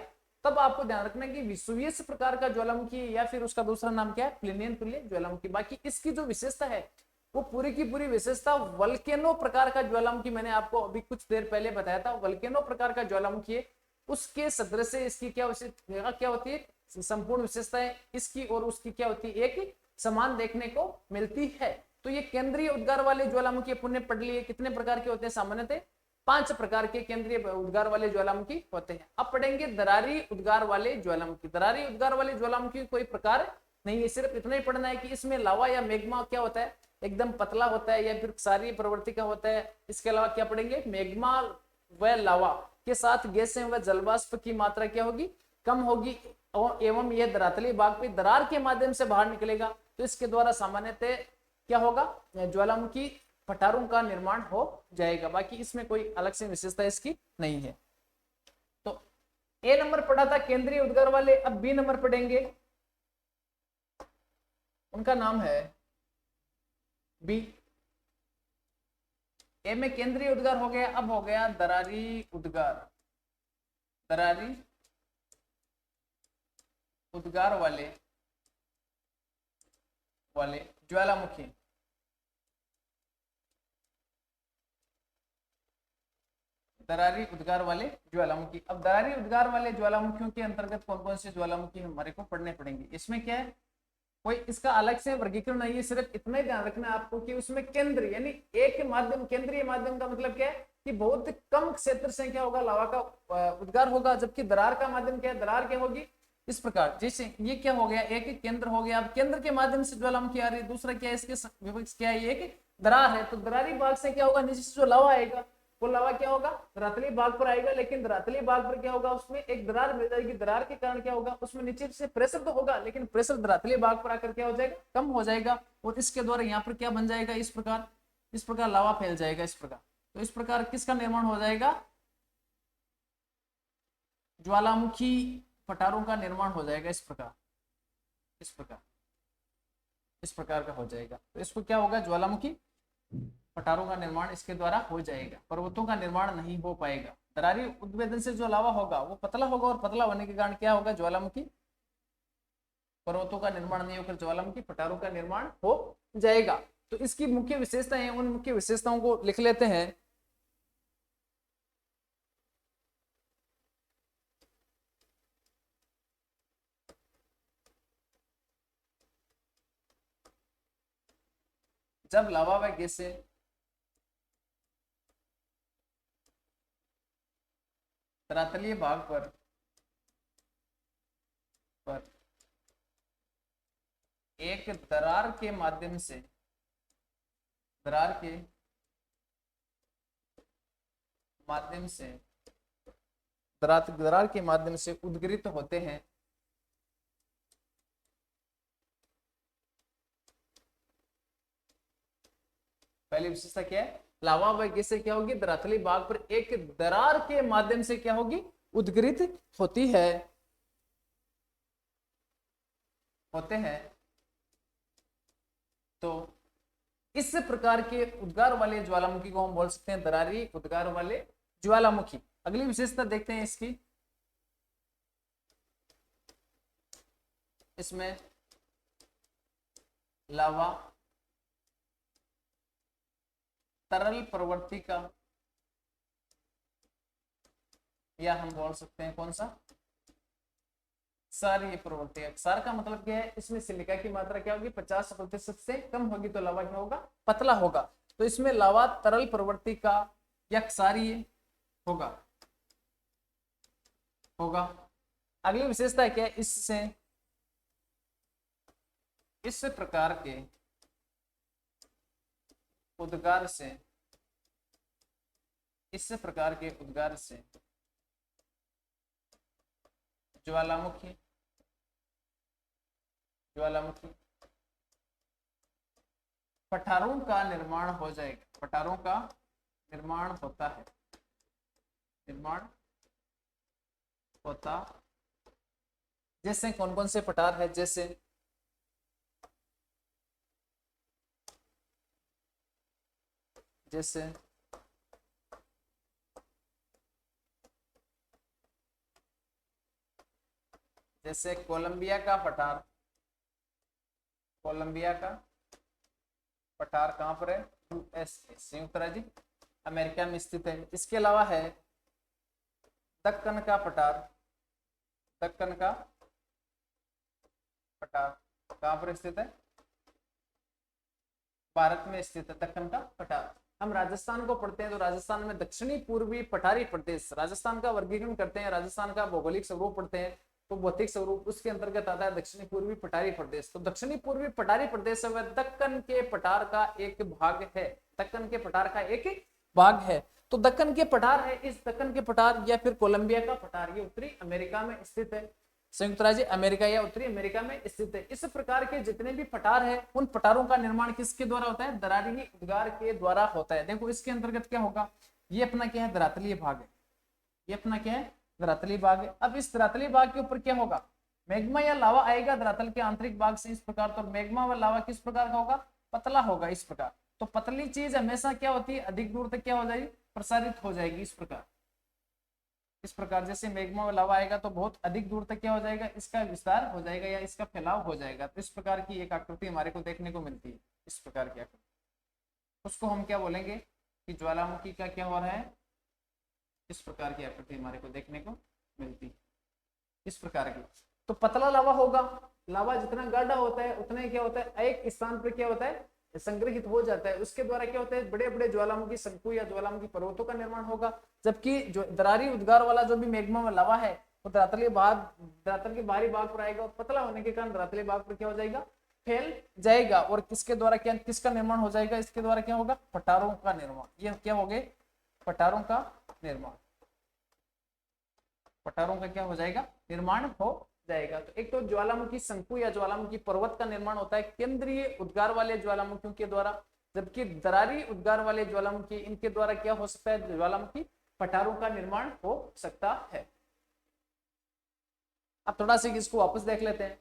तब आपको ध्यान रखना है कि विसुवियस प्रकार का ज्वालामुखी है या फिर उसका दूसरा नाम क्या है, प्लिनियन तुल्य ज्वालामुखी। बाकी इसकी जो विशेषता है वो पूरी की पूरी विशेषता वल्केनो प्रकार का ज्वालामुखी, मैंने आपको अभी कुछ देर पहले बताया था, वल्केनो प्रकार का ज्वालामुखी है, उसके सदृश इसकी क्या होती है, संपूर्ण विशेषताएं इसकी और उसकी क्या होती है, एक समान देखने को मिलती है। तो ये केंद्रीय उद्गार वाले ज्वालामुखी अपन ने पढ़ लिए। कितने प्रकार के होते हैं, सामान्यतः 5 प्रकार के केंद्रीय उद्गार वाले ज्वालामुखी होते हैं। अब पढ़ेंगे दरारी उद्गार वाले ज्वालामुखी। दरारी उद्गार वाले ज्वालामुखी कोई प्रकार नहीं है, सिर्फ इतना ही पढ़ना है कि इसमें लावा या मैग्मा क्या होता है, एकदम पतला होता है या फिर क्षारीय प्रवृत्ति का होता है। इसके अलावा क्या पढ़ेंगे, मैग्मा व लावा के साथ गैसें व जलवाष्प की मात्रा क्या होगी, कम होगी, एवं यह धरातलीय भाग पे दरार के माध्यम से बाहर निकलेगा। तो इसके द्वारा सामान्यतः क्या होगा, ज्वालामुखी पठारों का निर्माण हो जाएगा। बाकी इसमें कोई अलग से विशेषता इसकी नहीं है। तो ए नंबर पढ़ा था केंद्रीय उद्गार वाले। अब बी नंबर पढ़ेंगे, उनका नाम है बी। ए में केंद्रीय उद्गार हो गया, अब हो गया दरारी उद्गार। दरारी उद्गार वाले ज्वालामुखी। दरारी उद्गार वाले ज्वालामुखी। अब दरारी उद्गार वाले ज्वालामुखियों के अंतर्गत कौन कौन से ज्वालामुखी हमारे को पढ़ने पड़ेंगे। इसमें क्या है, कोई इसका अलग से वर्गीकरण नहीं है, सिर्फ इतना ही ध्यान रखना है आपको कि उसमें केंद्र यानी एक माध्यम, केंद्रीय माध्यम का मतलब क्या है कि बहुत कम क्षेत्र से क्या होगा, लावा का उद्गार होगा। जबकि दरार का माध्यम क्या है, दरार क्या होगी इस प्रकार। जैसे ये क्या हो गया, एक केंद्र हो गया। अब केंद्र के माध्यम से ज्वालामुखी आ रही है, दूसरा क्या है, इसके विपक्ष क्या है, एक दरार है। तो दरारी भाग से क्या होगा, नीचे से जो लावा आएगा वो लावा क्या होगा, धरातलीय भाग पर आएगा, लेकिन धरातलीय भाग पर क्या होगा, उसमें एक दरार मिल जाएगी। दरार के कारण क्या होगा, उसमें नीचे से प्रेशर तो होगा, लेकिन प्रेशर धरातलीय भाग पर आकर क्या हो जाएगा, कम हो जाएगा, और इसके द्वारा यहाँ पर क्या बन जाएगा, इस प्रकार लावा फैल जाएगा इस प्रकार। तो इस प्रकार किसका निर्माण हो जाएगा, ज्वालामुखी पठारों का निर्माण हो जाएगा इस प्रकार, इस प्रकार का हो जाएगा। तो इसको क्या होगा, ज्वालामुखी पठारों का निर्माण इसके द्वारा हो जाएगा, पर्वतों का निर्माण नहीं हो पाएगा। दरारी उद्भेदन से जो लावा होगा वो पतला होगा, और पतला होने के कारण क्या होगा, ज्वालामुखी पर्वतों का निर्माण नहीं होकर ज्वालामुखी पठारों का निर्माण हो जाएगा। तो इसकी मुख्य विशेषताएं, उन मुख्य विशेषताओं को लिख लेते हैं। जब लावा व गैसें धरातलीय भाग पर एक दरार के माध्यम से दरार के माध्यम से उद्गिरित होते हैं, पहली विशेषता क्या है, लावा व गैसें क्या होगी, धरातलीय भाग पर एक दरार के माध्यम से क्या होगी, उद्गिरित होती है, होते हैं। तो इस प्रकार के उद्गार वाले ज्वालामुखी को हम बोल सकते हैं दरारी उद्गार वाले ज्वालामुखी। अगली विशेषता देखते हैं इसकी, इसमें लावा तरल प्रवृत्ति का, या हम बोल सकते हैं कौन सा, क्षारीय प्रवृत्ति। क्षार का मतलब क्या है, इसमें सिलिका की मात्रा क्या होगी, 50% से कम होगी, तो लावा क्या होगा, पतला होगा। तो इसमें लावा तरल प्रवृत्ति का या क्षारीय होगा। अगली विशेषता क्या है, इस प्रकार के उद्गार से ज्वालामुखी पठारों का निर्माण हो जाएगा, पठारों का निर्माण होता जैसे कौन कौन से पठार है, जैसे कोलंबिया का पठार कहां पर है, यूएसए संयुक्त राज्य अमेरिका में स्थित है। इसके अलावा है दक्कन का पठार कहां पर स्थित है, भारत में स्थित है दक्कन का पठार। हम राजस्थान को पढ़ते हैं तो राजस्थान में दक्षिणी पूर्वी पठारी प्रदेश, राजस्थान का वर्गीकरण करते हैं, राजस्थान का भौगोलिक स्वरूप पढ़ते हैं तो भौतिक स्वरूप उसके अंतर्गत आता है दक्षिणी पूर्वी पठारी प्रदेश। तो दक्षिणी पूर्वी पठारी प्रदेश वह दक्कन के पठार का एक भाग है, तो दक्कन के पठार है, इस दक्कन के पठार या फिर कोलंबिया का पठार, ये उत्तरी अमेरिका में स्थित है, संयुक्त राज्य अमेरिका या उत्तरी अमेरिका में स्थित है। इस प्रकार के जितने भी पठार है उन पठारों का निर्माण किसके द्वारा होता है, दरारी उद्गार के द्वारा होता है। देखो इसके अंतर्गत क्या होगा, ये अपना क्या है, धरातलीय भाग है, ये अपना क्या है, धरातलीय भाग है। अब इस धरातलीय भाग के ऊपर क्या होगा, मैग्मा या लावा आएगा धरातल के आंतरिक भाग से इस प्रकार। तो मैग्मा व लावा किस प्रकार का होगा, पतला होगा इस प्रकार। तो पतली चीज हमेशा क्या होती है, अधिक दूर तक क्या हो जाएगी, प्रसारित हो जाएगी इस प्रकार। जैसे मैग्मा व लावा आएगा तो बहुत अधिक दूर तक क्या हो जाएगा, इसका विस्तार हो जाएगा या इसका फैलाव हो जाएगा। तो इस प्रकार की एक आकृति हमारे को देखने को मिलती है, इस प्रकार की आकृति, उसको हम क्या बोलेंगे कि ज्वालामुखी का क्या हो रहा है, इस प्रकार की आकृति हमारे को देखने को मिलती है, इस प्रकार की। तो पतला लावा होगा, लावा जितना गाढ़ा होता है उतना ही क्या होता है, एक स्थान पर क्या होता है, संग्रहित हो जाता है। उसके द्वारा क्या होता है, बड़े बड़े ज्वालामुखी शंकु या ज्वालामुखी पर्वतों का निर्माण होगा। जबकि जो दरारी उद्गार वाला जो भी मैग्मा व लावा है वो धरातल के बाहरी भाग पर आएगा, और पतला होने के कारण धरातलीय भाग पर क्या हो जाएगा, फैल जाएगा। और किसके द्वारा किसका निर्माण हो जाएगा, इसके द्वारा क्या होगा, पठारों का निर्माण। ये क्या हो गए, पठारों का निर्माण, पठारों का क्या हो जाएगा, निर्माण हो जाएगा। तो एक तो ज्वालामुखी शंकु या ज्वालामुखी पर्वत का निर्माण होता है केंद्रीय उद्गार वाले ज्वालामुखियों के द्वारा, जबकि दरारी उद्गार वाले ज्वालामुखी इनके द्वारा क्या हो सकता है, ज्वालामुखी पठारों का निर्माण हो सकता है। अब थोड़ा सा इसको वापस देख लेते हैं।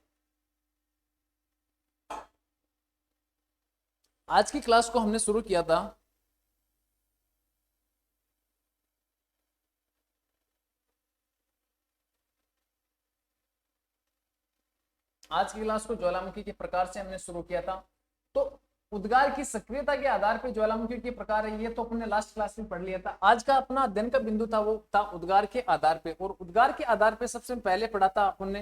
आज की क्लास को हमने शुरू किया था आज की क्लास को ज्वालामुखी के प्रकार से हमने शुरू किया था। तो उद्गार की सक्रियता के आधार पर ज्वालामुखी के प्रकार है, ये तो अपने लास्ट क्लास में पढ़ लिया था। आज का अपना अध्ययन का बिंदु था वो था उद्गार के आधार पे, और उद्गार के आधार पे सबसे पहले पढ़ा था आपने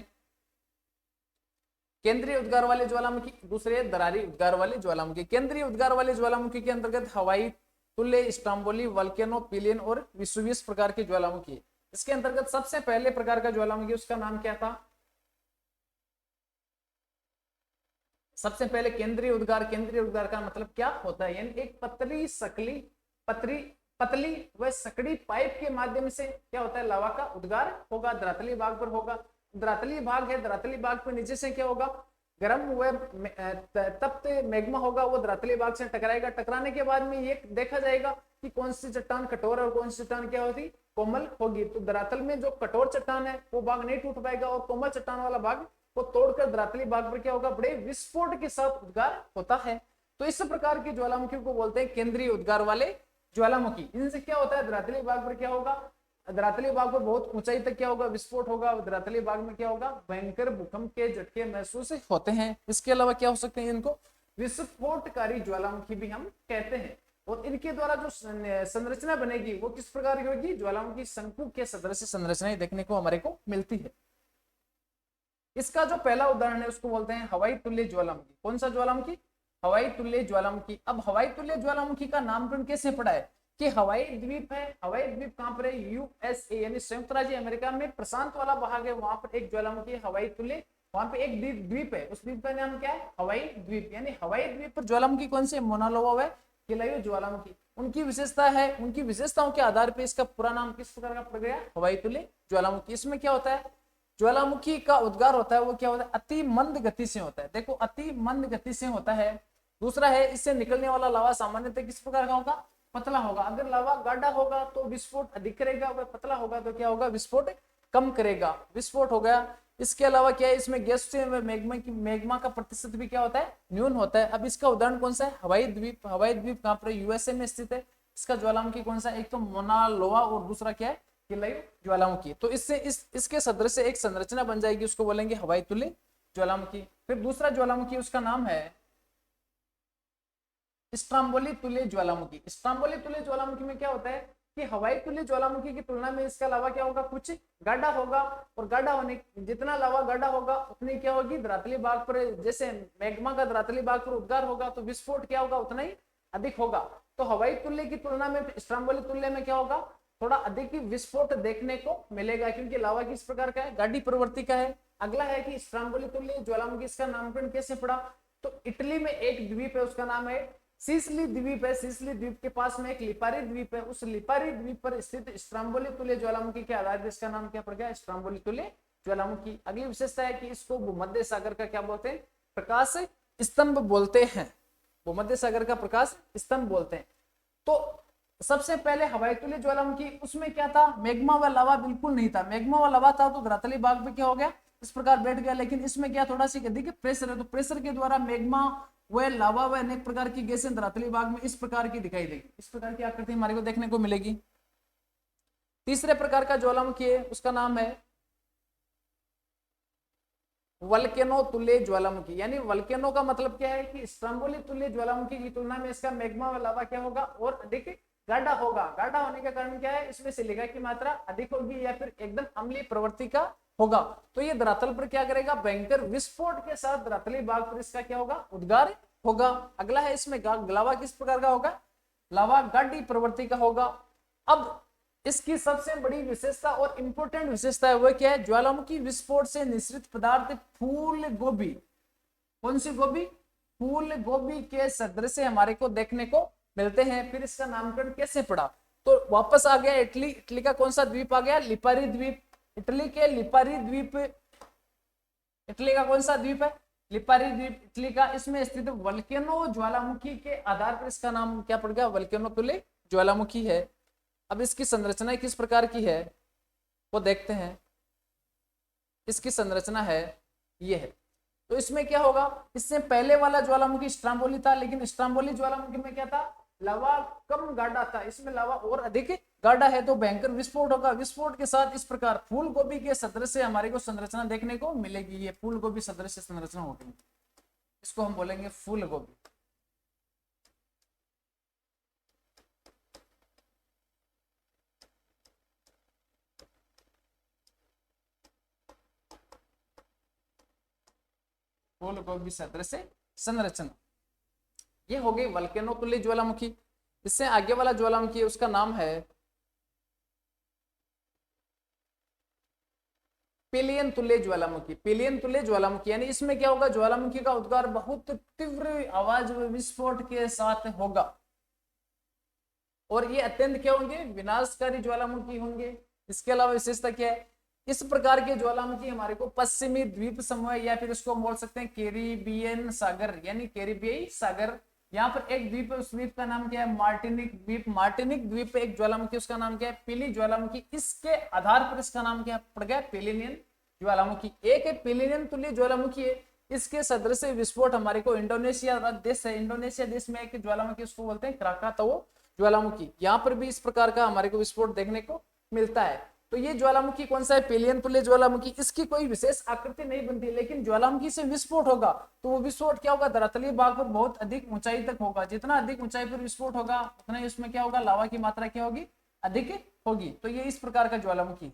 केंद्रीय उद्गार वाले ज्वालामुखी, दूसरे दरारी उद्गार वाले ज्वालामुखी। केंद्रीय उद्गार वाले ज्वालामुखी के अंतर्गत हवाई तुल्य, स्ट्रोम्बोली, वल्केनो, पिलियन और विसुवियस प्रकार के ज्वालामुखी। इसके अंतर्गत सबसे पहले प्रकार का ज्वालामुखी उसका नाम क्या था, सबसे पहले केंद्रीय उद्गार। केंद्रीय उद्गार का मतलब क्या होता है, यानी एक पतली सकली पतली व सकड़ी पाइप के माध्यम से क्या होता है, लावा का उद्गार होगा, धरातली भाग पर होगा। धरातली भाग है, धरातली भाग पर नीचे से क्या होगा, गर्म हुए तप्त मैग्मा होगा, वो धरातली भाग से टकराएगा। टकराने के बाद में ये देखा जाएगा कि कौन सी चट्टान कठोर और कौन सी चट्टान क्या होती, कोमल होगी। तो धरातल में जो कठोर चट्टान है वो भाग नहीं टूट पाएगा, और कोमल चट्टान वाला भाग को तोड़कर धरातली भाग पर क्या होगा, बड़े विस्फोट के साथ उद्गार होता है। तो इस प्रकार के ज्वालामुखी को बोलते हैं केंद्रीय उद्गार वाले ज्वालामुखी। इनसे क्या होता है, धरातली भाग पर क्या होगा, धरातली भाग पर बहुत ऊंचाई तक क्या होगा, विस्फोट होगा। धरातली भाग में क्या होगा, भयंकर भूकंप के झटके महसूस होते हैं। इसके अलावा क्या हो सकते हैं, इनको विस्फोटकारी ज्वालामुखी भी हम कहते हैं। और इनके द्वारा जो संरचना बनेगी वो किस प्रकार की होगी, ज्वालामुखी शंकु के सदृश संरचनाएं देखने को हमारे को मिलती है। इसका जो पहला उदाहरण है उसको बोलते हैं हवाई तुल्य ज्वालामुखी। कौन सा ज्वालामुखी, हवाई तुल्य ज्वालामुखी। अब हवाई तुल्य ज्वालामुखी का नामकरण कैसे पड़ा है कि हवाई द्वीप है, हवाई द्वीप कहां पर है, यूएसए यानी संयुक्त राज्य अमेरिका में प्रशांत वाला भाग है, वहां पर एक ज्वालामुखी हवाई तुल्य, वहां पे एक द्वीप है, उस द्वीप का नाम क्या है, हवाई द्वीप। यानी हवाई द्वीप पर ज्वालामुखी कौन से, मोनालोवा व किलायु ज्वालामुखी। उनकी विशेषता है, उनकी विशेषताओं के आधार पर इसका पूरा नाम किस प्रकार का पड़ गया, हवाई तुल्य ज्वालामुखी। इसमें क्या होता है, ज्वालामुखी का उद्गार होता है वो क्या होता है, अति मंद गति से होता है। देखो अति मंद गति से होता है। दूसरा है इससे निकलने वाला लावा सामान्यतः किस प्रकार का होगा, पतला होगा। अगर लावा गाढ़ा होगा तो विस्फोट अधिक करेगा, अगर पतला होगा तो क्या होगा, विस्फोट कम करेगा। विस्फोट हो गया। इसके अलावा क्या है, इसमें गैस से मैग्मा का प्रतिशत भी क्या होता है, न्यून होता है। अब इसका उदाहरण कौन सा है, हवाई द्वीप। हवाई द्वीप कहां पर, यूएसए में स्थित है। इसका ज्वालामुखी कौन सा, एक तो मोना लोवा और दूसरा क्या है, किलायु ज्वालामुखी। तो इससे इसके सदृश एक संरचना बन जाएगी, उसको बोलेंगे हवाई तुल्य ज्वालामुखी। फिर दूसरा ज्वालामुखी उसका नाम है स्ट्रोम्बोली तुल्य ज्वालामुखी। स्ट्रोम्बोली तुल्य ज्वालामुखी में क्या होता है कि हवाई तुल्य ज्वालामुखी की तुलना में इसका लावा क्या होगा, कुछ गाढ़ा होगा, और गाढ़ा होने जितना लावा गाढ़ा होगा उतनी क्या होगी, धरातली भाग पर जैसे मैग्मा का धरातली भाग पर उद्गार होगा तो विस्फोट क्या होगा, उतना ही अधिक होगा। तो हवाई तुल्य की तुलना में स्ट्रोम्बोली तुल्य में क्या होगा, थोड़ा अधिक विस्फोट देखने को मिलेगा, क्योंकि लावा किस प्रकार का है, गाढ़ी प्रवृत्ति का है। अगला है कि स्ट्रोम्बोली तुल्य ज्वालामुखी, इसका नामकरण कैसे पड़ा, तो इटली में एक द्वीप है उसका नाम है सिसिली द्वीप है। सिसिली द्वीप के पास में एक लिपारी द्वीप है, उस लिपारी द्वीप पर स्थित स्ट्रोम्बोली तुल्य ज्वालामुखी के आधार पर इसका नाम क्या पड़ गया, स्ट्रोम्बोली तुल्य ज्वालामुखी। अगली विशेषता है कि इसको भूमध्य सागर का क्या बोलते हैं, प्रकाश स्तंभ बोलते हैं। भूमध्य सागर का प्रकाश स्तंभ बोलते हैं। तो सबसे पहले हवाई तुल्य ज्वालामुखी, उसमें क्या था, मैग्मा व लावा बिल्कुल नहीं था। मैग्मा व लावा था तो धरातली भाग पे क्या हो गया, इस प्रकार बैठ गया। लेकिन इसमें क्या, थोड़ा सी अधिक प्रेशर है, तो प्रेशर के द्वारा मैग्मा व लावा व अनेक प्रकार की गैसें धरातली भाग में इस प्रकार की दिखाई देगी। इस प्रकार की आकृति हमारे को देखने को मिलेगी। तीसरे प्रकार का ज्वालामुखी है उसका नाम है वल्केनो तुल्य ज्वालामुखी। यानी वल्केनो का मतलब क्या है कि स्ट्रोम्बोली तुल्य ज्वालामुखी की तुलना में इसका मैग्मा व लावा क्या होगा, और अधिक गाढ़ा होगा। गाढ़ा होने का कारण क्या है, इसमें सिलिका की मात्रा अधिक होगी या फिर एकदम अम्लीय प्रवृत्ति का होगा। तो ये धरातल पर क्या करेगा, भयंकर विस्फोट के साथ धरातली भाग पर इसका क्या होगा, उद्गार होगा। अगला है इसमें लावा किस प्रकार का होगा, लावा गाढ़ी प्रवृत्ति का होगा। अब इसकी सबसे बड़ी विशेषता और इंपोर्टेंट विशेषता है वो क्या है, ज्वालामुखी विस्फोट से निश्रित पदार्थ फूल गोभी। कौन सी गोभी, फूल गोभी के सदृश हमारे को देखने को मिलते हैं। फिर इसका नामकरण कैसे पड़ा, तो वापस आ गया इटली। इटली का कौन सा द्वीप आ गया? लिपारी द्वीप। इटली के लिपारी द्वीप, इटली का कौन सा द्वीप है? लिपारी द्वीप इटली का। इसमें स्थित वल्केनो ज्वालामुखी के आधार पर इसका नाम क्या पड़ गया? वल्केनो तुल्य ज्वालामुखी है। अब इसकी संरचना किस प्रकार की है वो देखते हैं। इसकी संरचना है ये है। तो इसमें क्या होगा? इससे पहले वाला ज्वालामुखी स्ट्राम्बोली था, लेकिन स्ट्राम्बोली ज्वालामुखी में क्या था? लावा कम गाढ़ा था, इसमें लावा और अधिक गाढ़ा है, तो भयंकर विस्फोट होगा। विस्फोट के साथ इस प्रकार फूल गोभी के सदृश हमारे को संरचना देखने को मिलेगी। ये फूल गोभी सदृश संरचना होगी, इसको हम बोलेंगे फूल गोभी। फूल गोभी सदृश संरचना, ये हो गई वल्केनो तुल्य ज्वालामुखी। इससे आगे वाला ज्वालामुखी है, उसका नाम है पेलियन तुल्य ज्वालामुखी। पेलियन तुल्य ज्वालामुखी यानी इसमें क्या होगा? ज्वालामुखी का उद्गार बहुत तीव्र आवाज व विस्फोट के साथ होगा, और ये अत्यंत क्या होंगे? विनाशकारी ज्वालामुखी होंगे। इसके अलावा विशेषता क्या है? इस प्रकार के ज्वालामुखी हमारे को पश्चिमी द्वीप समूह या फिर इसको बोल सकते हैं कैरिबियन सागर, यानी कैरिबियाई सागर। यहाँ पर एक द्वीप है, उस द्वीप का नाम क्या है? मार्टिनिक द्वीप। मार्टिनिक द्वीप पे एक ज्वालामुखी, उसका नाम क्या है? पीली ज्वालामुखी। इसके आधार पर इसका नाम क्या पड़ गया? पेलिनियन ज्वालामुखी। एक है पेलिनियन तुल्य ज्वालामुखी है, इसके सदृश विस्फोट हमारे को इंडोनेशिया देश है, इंडोनेशिया देश में एक ज्वालामुखी, उसको बोलते हैं क्राकातोव ज्वालामुखी। यहाँ पर भी इस प्रकार का हमारे को विस्फोट देखने को मिलता है। तो ये ज्वालामुखी कौन सा है? पेलियन तुल्य ज्वालामुखी। इसकी कोई विशेष आकृति नहीं बनती, लेकिन ज्वालामुखी से विस्फोट होगा तो वो विस्फोट क्या होगा? धरातलीय भाग पर बहुत अधिक ऊंचाई तक होगा। जितना अधिक ऊंचाई पर विस्फोट होगा उतना ही उसमें क्या होगा? लावा की मात्रा क्या होगी? अधिक होगी। तो ये इस प्रकार का ज्वालामुखी,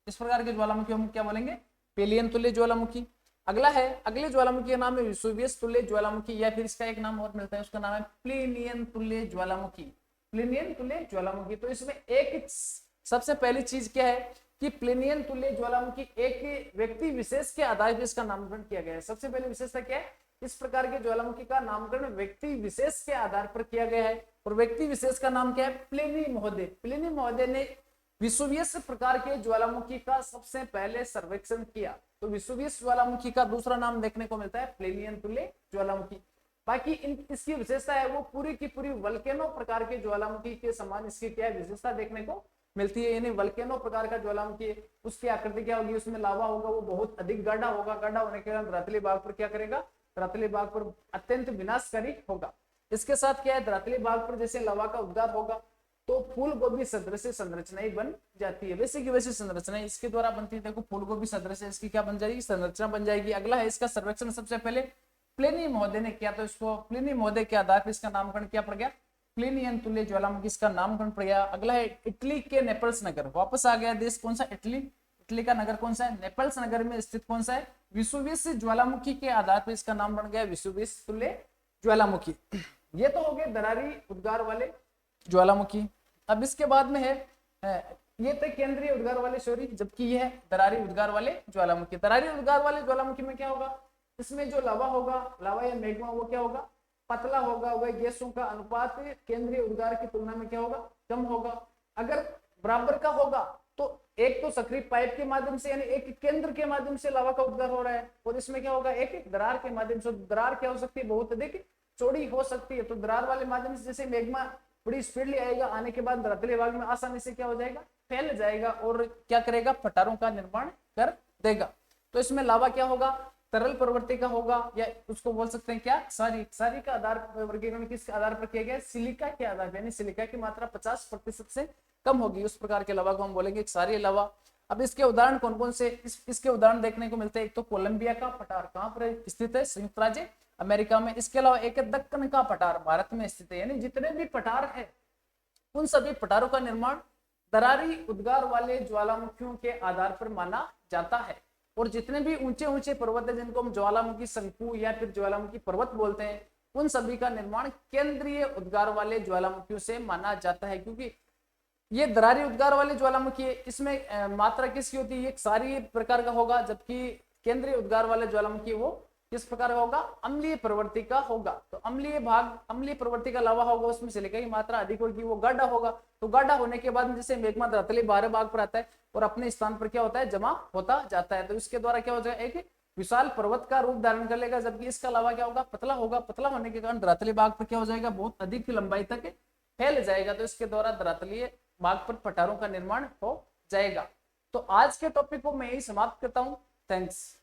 इस प्रकार के ज्वालामुखी हम क्या बोलेंगे? पेलियन तुल्य ज्वालामुखी। अगला है, अगले ज्वालामुखी का नाम है विसुवियस तुल्य ज्वालामुखी, या फिर इसका एक नाम और मिलता है, उसका नाम है प्लिनियन तुल्य ज्वालामुखी। प्लिनियन तुल्य ज्वालामुखी। तो इसमें एक सबसे पहली चीज क्या है कि प्लिनियन तुल्य ज्वालामुखी एक व्यक्ति विशेष के आधार पर इसका नामकरण किया गया है। सबसे पहली विशेषता क्या है? इस प्रकार के ज्वालामुखी का नामकरण व्यक्ति विशेष के आधार पर किया गया है, और व्यक्ति विशेष का नाम क्या है? प्लिनी महोदय। प्लिनी महोदय ने विसुवियस प्रकार के ज्वालामुखी का सबसे पहले सर्वेक्षण किया। तो विसुवियस ज्वालामुखी का दूसरा नाम देखने को मिलता है प्लिनियन तुल्य ज्वालामुखी। बाकी इसकी विशेषता है वो पूरी की पूरी वल्केनो प्रकार के ज्वालामुखी के समान इसकी क्या विशेषता देखने को मिलती है। यानी वल्केनो प्रकार का ज्वालामुखी है, उसकी आकृति क्या होगी? उसमें लावा होगा, वो बहुत अधिक गाढ़ा होगा। गाढ़ा होने के कारण धरातलीय भाग पर क्या करेगा? धरातलीय भाग पर अत्यंत विनाशकारी होगा। इसके साथ क्या है? धरातलीय भाग पर जैसे लावा का उद्गार होगा तो फूल गोभी सदृश संरचनाएं बन जाती है। वैसे की वैसी संरचनाएं इसके द्वारा बनती है। देखो फूल गोभी सदृश इसकी क्या बन जाएगी? संरचना बन जाएगी। अगला है, इसका सर्वेक्षण सबसे पहले प्लिनी महोदय ने किया, तो इसको प्लिनी महोदय के आधार पर इसका नामकरण क्या पड़ गया? प्लिनियन तुल्य ज्वालामुखी, इसका नामकरण पड़ गया। अगला है इटली के नेपल्स नगर। वापस आ गया देश कौन सा? इटली। इटली का नगर कौन सा है? नेपल्स नगर में स्थित कौन सा है? विसुवियस ज्वालामुखी के आधार पर इसका नाम बन गया विसुवियस तुल्य ज्वालामुखी। ये तो हो गए दरारी उद्गार वाले ज्वालामुखी। अब इसके बाद में है ये तो केंद्रीय उद्गार वाले, सॉरी, जबकि ये है दरारी उद्गार वाले ज्वालामुखी। दरारी उद्गार वाले ज्वालामुखी में क्या होगा? इसमें जो लावा होगा, लावा या मैग्मा, वो क्या होगा? पतला होगा। वह गैसों का अनुपात केंद्रीय उद्गार की तुलना में क्या होगा? कम होगा। अगर बराबर का होगा तो एक तो सक्रिय पाइप के माध्यम से, यानी एक केंद्र के माध्यम से लावा का उद्गार हो रहा है, और इसमें क्या होगा? एक दरार के माध्यम से। दरार क्या हो सकती है? बहुत अधिक चौड़ी हो सकती है। तो दरार वाले माध्यम से जैसे मैग्मा बड़ी स्पीडली आएगा, आने के बाद धरातलीय भाग में आसानी से क्या हो जाएगा? फैल जाएगा, और क्या करेगा? पठारों का निर्माण कर देगा। तो इसमें लावा क्या होगा? तरल प्रवृत्ति का होगा, या उसको बोल सकते हैं क्या? क्षारी का आधार वर्गीकरण किस आधार पर किया गया? सिलिका के आधार पर, यानी सिलिका की मात्रा 50% से कम होगी, उस प्रकार के लावा को हम बोलेंगे क्षारीय लावा। अब इसके उदाहरण कौन कौन से इसके उदाहरण देखने को मिलते हैं? एक तो कोलंबिया का पठार, कहां पर स्थित है? संयुक्त राज्य अमेरिका में। इसके अलावा एक दक्कन का पठार, भारत में स्थित है। यानी जितने भी पठार है उन सभी पठारों का निर्माण दरारी उद्गार वाले ज्वालामुखियों के आधार पर माना जाता है। और जितने भी ऊंचे ऊंचे पर्वत है जिनको हम ज्वालामुखी शंकु या फिर ज्वालामुखी पर्वत बोलते हैं, उन सभी का निर्माण केंद्रीय उद्गार वाले ज्वालामुखियों से माना जाता है। क्योंकि ये दरारी उद्गार वाले ज्वालामुखी है, इसमें मात्रा किसकी होती है? ये क्षारीय प्रकार का होगा, जबकि केंद्रीय उद्गार वाले ज्वालामुखी वो किस प्रकार का होगा, अम्लीय प्रवृत्ति का होगा। तो अम्लीय भाग, अम्लीय प्रवृत्ति का लावा होगा, उसमें सिलिका की मात्रा अधिक होगी, वो गाढ़ा होगा। तो गाढ़ा होने के बाद जैसे मेघमा धरातली बाहर भाग पर आता है और अपने स्थान पर क्या होता है, जमा होता जाता है। तो इसके द्वारा क्या हो जाएगा, एक विशाल पर्वत का रूप धारण कर लेगा। जबकि इसका लावा क्या होगा, पतला होगा। पतला होने के कारण धरातली भाग पर क्या हो जाएगा, बहुत अधिक लंबाई तक फैल जाएगा। तो इसके द्वारा धरातलीय भाग पर पठारों का निर्माण हो जाएगा। तो आज के टॉपिक को मैं यही समाप्त करता हूं। थैंक्स।